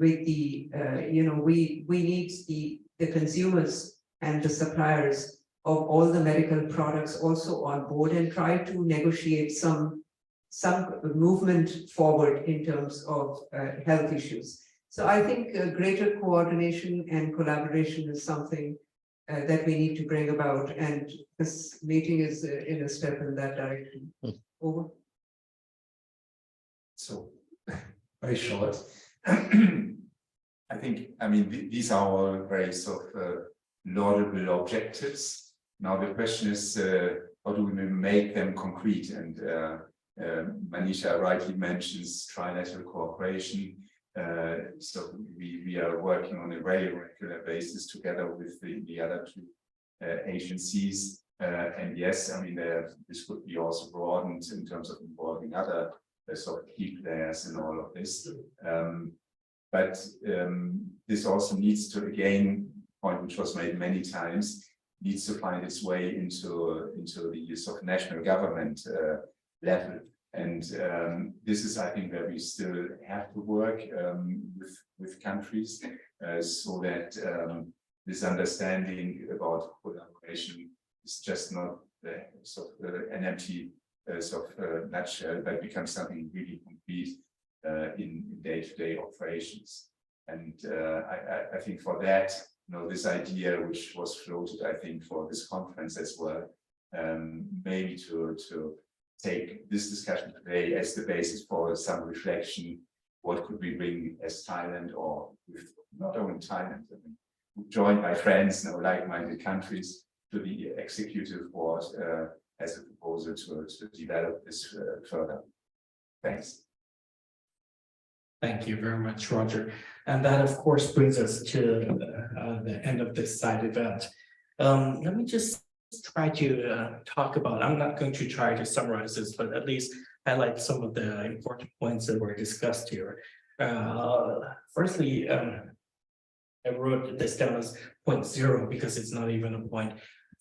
you know, we need the consumers and the suppliers of all the medical products also on board and try to negotiate some movement forward in terms of health issues. So I think greater coordination and collaboration is something that we need to bring about, and this meeting is in a step in that direction. Over. So, very short. I think, I mean, these are all very sort of laudable objectives. Now the question is, how do we make them concrete? And Manisha rightly mentions trilateral cooperation. So we are working on a very regular basis together with the other two agencies. And yes, I mean, this could be also broadened in terms of involving other sort of key players in all of this. But this also needs to, again, point which was made many times, needs to find its way into the sort of national government level. And this is, I think, where we still have to work with countries so that this understanding about collaboration is just not sort of an empty sort of nutshell, but becomes something really concrete in day-to-day operations. And I think for that, you know, this idea which was floated, I think, for this conference as well, maybe to take this discussion today as the basis for some reflection. What could we bring as Thailand, or with not only Thailand, I mean, joined by friends, you know, like-minded countries, to the executive board as a proposal to develop this further. Thanks. Thank you very much, Roger. And that, of course, brings us to the end of this side event. Let me just try to talk about, I'm not going to try to summarize this, but at least highlight some of the important points that were discussed here. Firstly, I wrote this down as 0.0 because it's not even a point.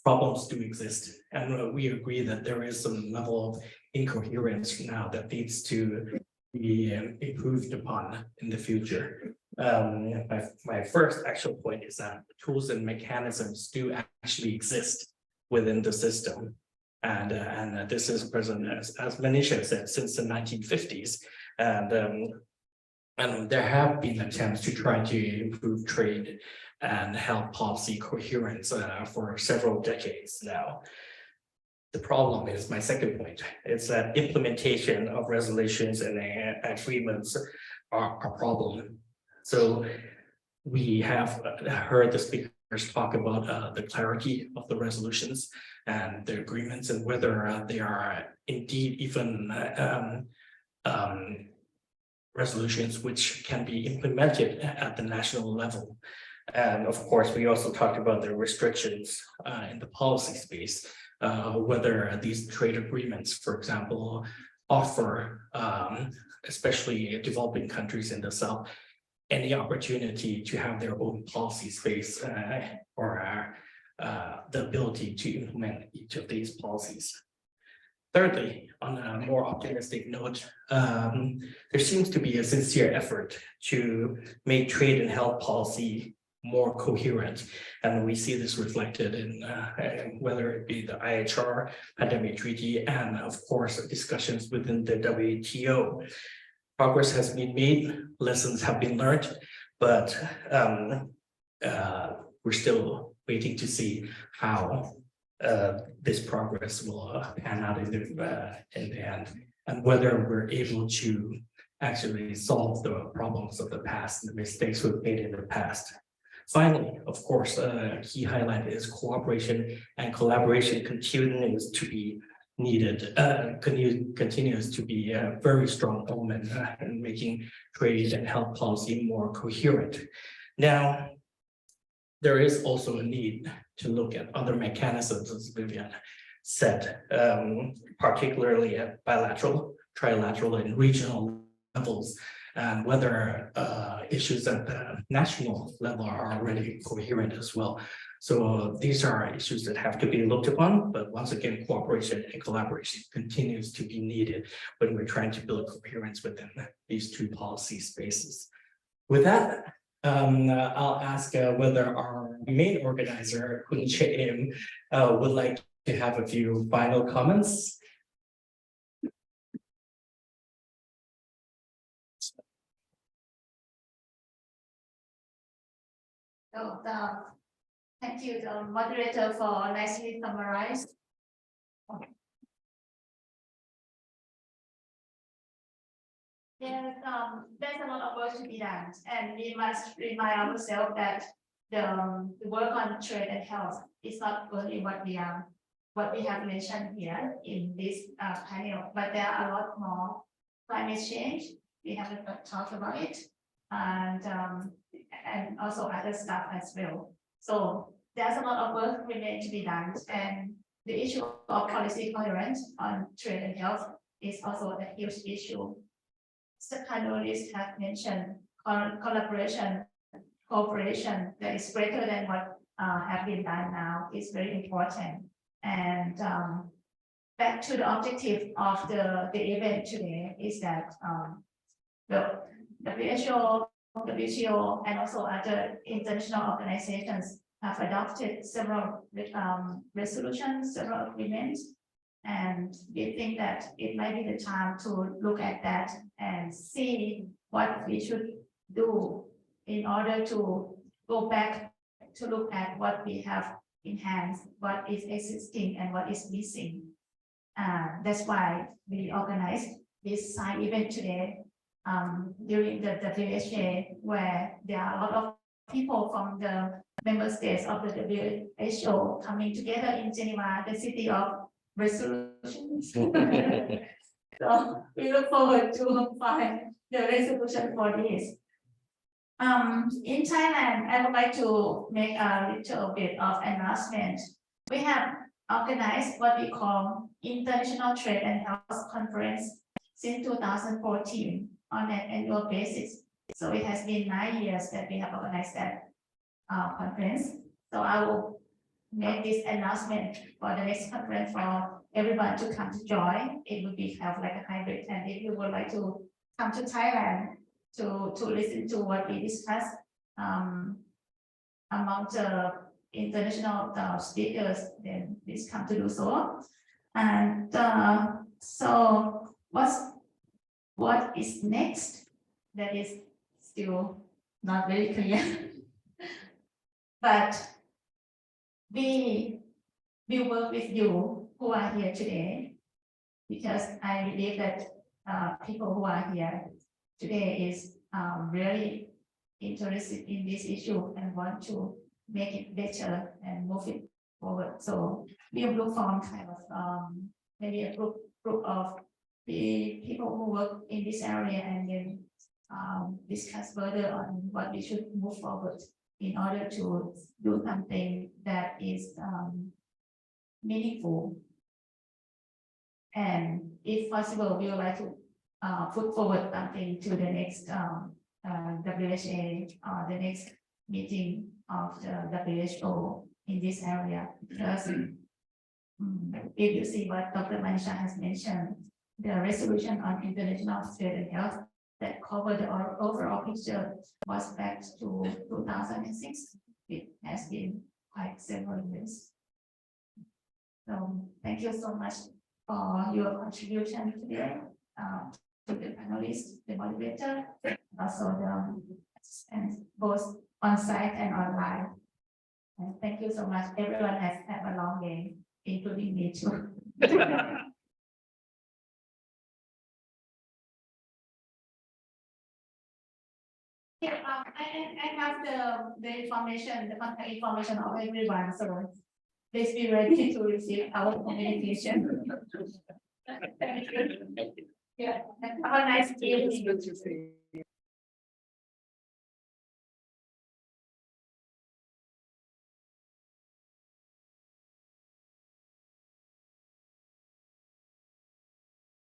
Problems do exist, and we agree that there is some level of incoherence now that needs to be improved upon in the future. My first actual point is that tools and mechanisms do actually exist within the system. And this is present, as Manisha said, since the 1950s. And there have been attempts to try to improve trade and health policy coherence for several decades now. The problem is, my second point, is that implementation of resolutions and agreements are a problem. So we have heard the speaker there's talk about the clarity of the resolutions and the agreements and whether they are indeed even resolutions which can be implemented at the national level. And of course, we also talked about the restrictions in the policy space, whether these trade agreements, for example, offer especially developing countries in the South any opportunity to have their own policy space or the ability to implement each of these policies. Thirdly, on a more optimistic note, there seems to be a sincere effort to make trade and health policy more coherent. And we see this reflected in whether it be the IHR, pandemic treaty, and of course, discussions within the WTO. Progress has been made, lessons have been learned, but we're still waiting to see how this progress will pan out in the end, and whether we're able to actually solve the problems of the past and the mistakes we've made in the past. Finally, of course, a key highlight is cooperation and collaboration continues to be needed, continues to be a very strong element in making trade and health policy more coherent. Now, there is also a need to look at other mechanisms, as Vivian said, particularly at bilateral, trilateral, and regional levels, and whether issues at the national level are already coherent as well. So these are issues that have to be looked upon, but once again, cooperation and collaboration continues to be needed when we're trying to build coherence within these two policy spaces. With that, I'll ask whether our main organizer, Kun Che-im, would like to have a few final comments. So, thank you, the moderator, for nicely summarized. There's a lot of work to be done, and we must remind ourselves that the work on trade and health is not only what we have mentioned here in this panel, but there are a lot more. Climate change, we haven't talked about it, and also other stuff as well. So there's a lot of work remain to be done, and the issue of policy coherence on trade and health is also a huge issue. The panelists have mentioned collaboration, cooperation that is greater than what have been done now is very important. And back to the objective of the event today is that the WHA, and also other international organizations have adopted several resolutions, several agreements. And we think that it might be the time to look at that and see what we should do in order to go back to look at what we have enhanced, what is existing, and what is missing. That's why we organized this side event today during the WHA, where there are a lot of people from the member states of the WHO coming together in Geneva, the city of resolutions. So we look forward to find the resolution for this. In Thailand, I would like to make a little bit of announcement. We have organized what we call International Trade and Health Conference since 2014 on an annual basis. So it has been 9 years that we have organized that conference. So I will make this announcement for the next conference for everyone to come to join. It would be held like a hybrid, and if you would like to come to Thailand to listen to what we discussed among the international speakers, then please come to do so. And so what is next? That is still not very clear. But we work with you who are here today, because I believe that people who are here today is really interested in this issue and want to make it better and move it forward. So we will form kind of maybe a group of the people who work in this area and then discuss further on what we should move forward in order to do something that is meaningful. And if possible, we would like to put forward something to the next WHA or the next meeting of the WHO in this area. Because if you see what Dr. Manisha has mentioned, the resolution on international trade and health that covered the overall picture was back to 2006. It has been quite several years. So thank you so much for your contribution today, to the panelists, the moderator, also the and both on site and online. And thank you so much. Everyone has had a long day, including me too. Yeah, I have the information, the contact information of everyone, so please be ready to receive our communication. Thank you. Yeah, have a nice evening.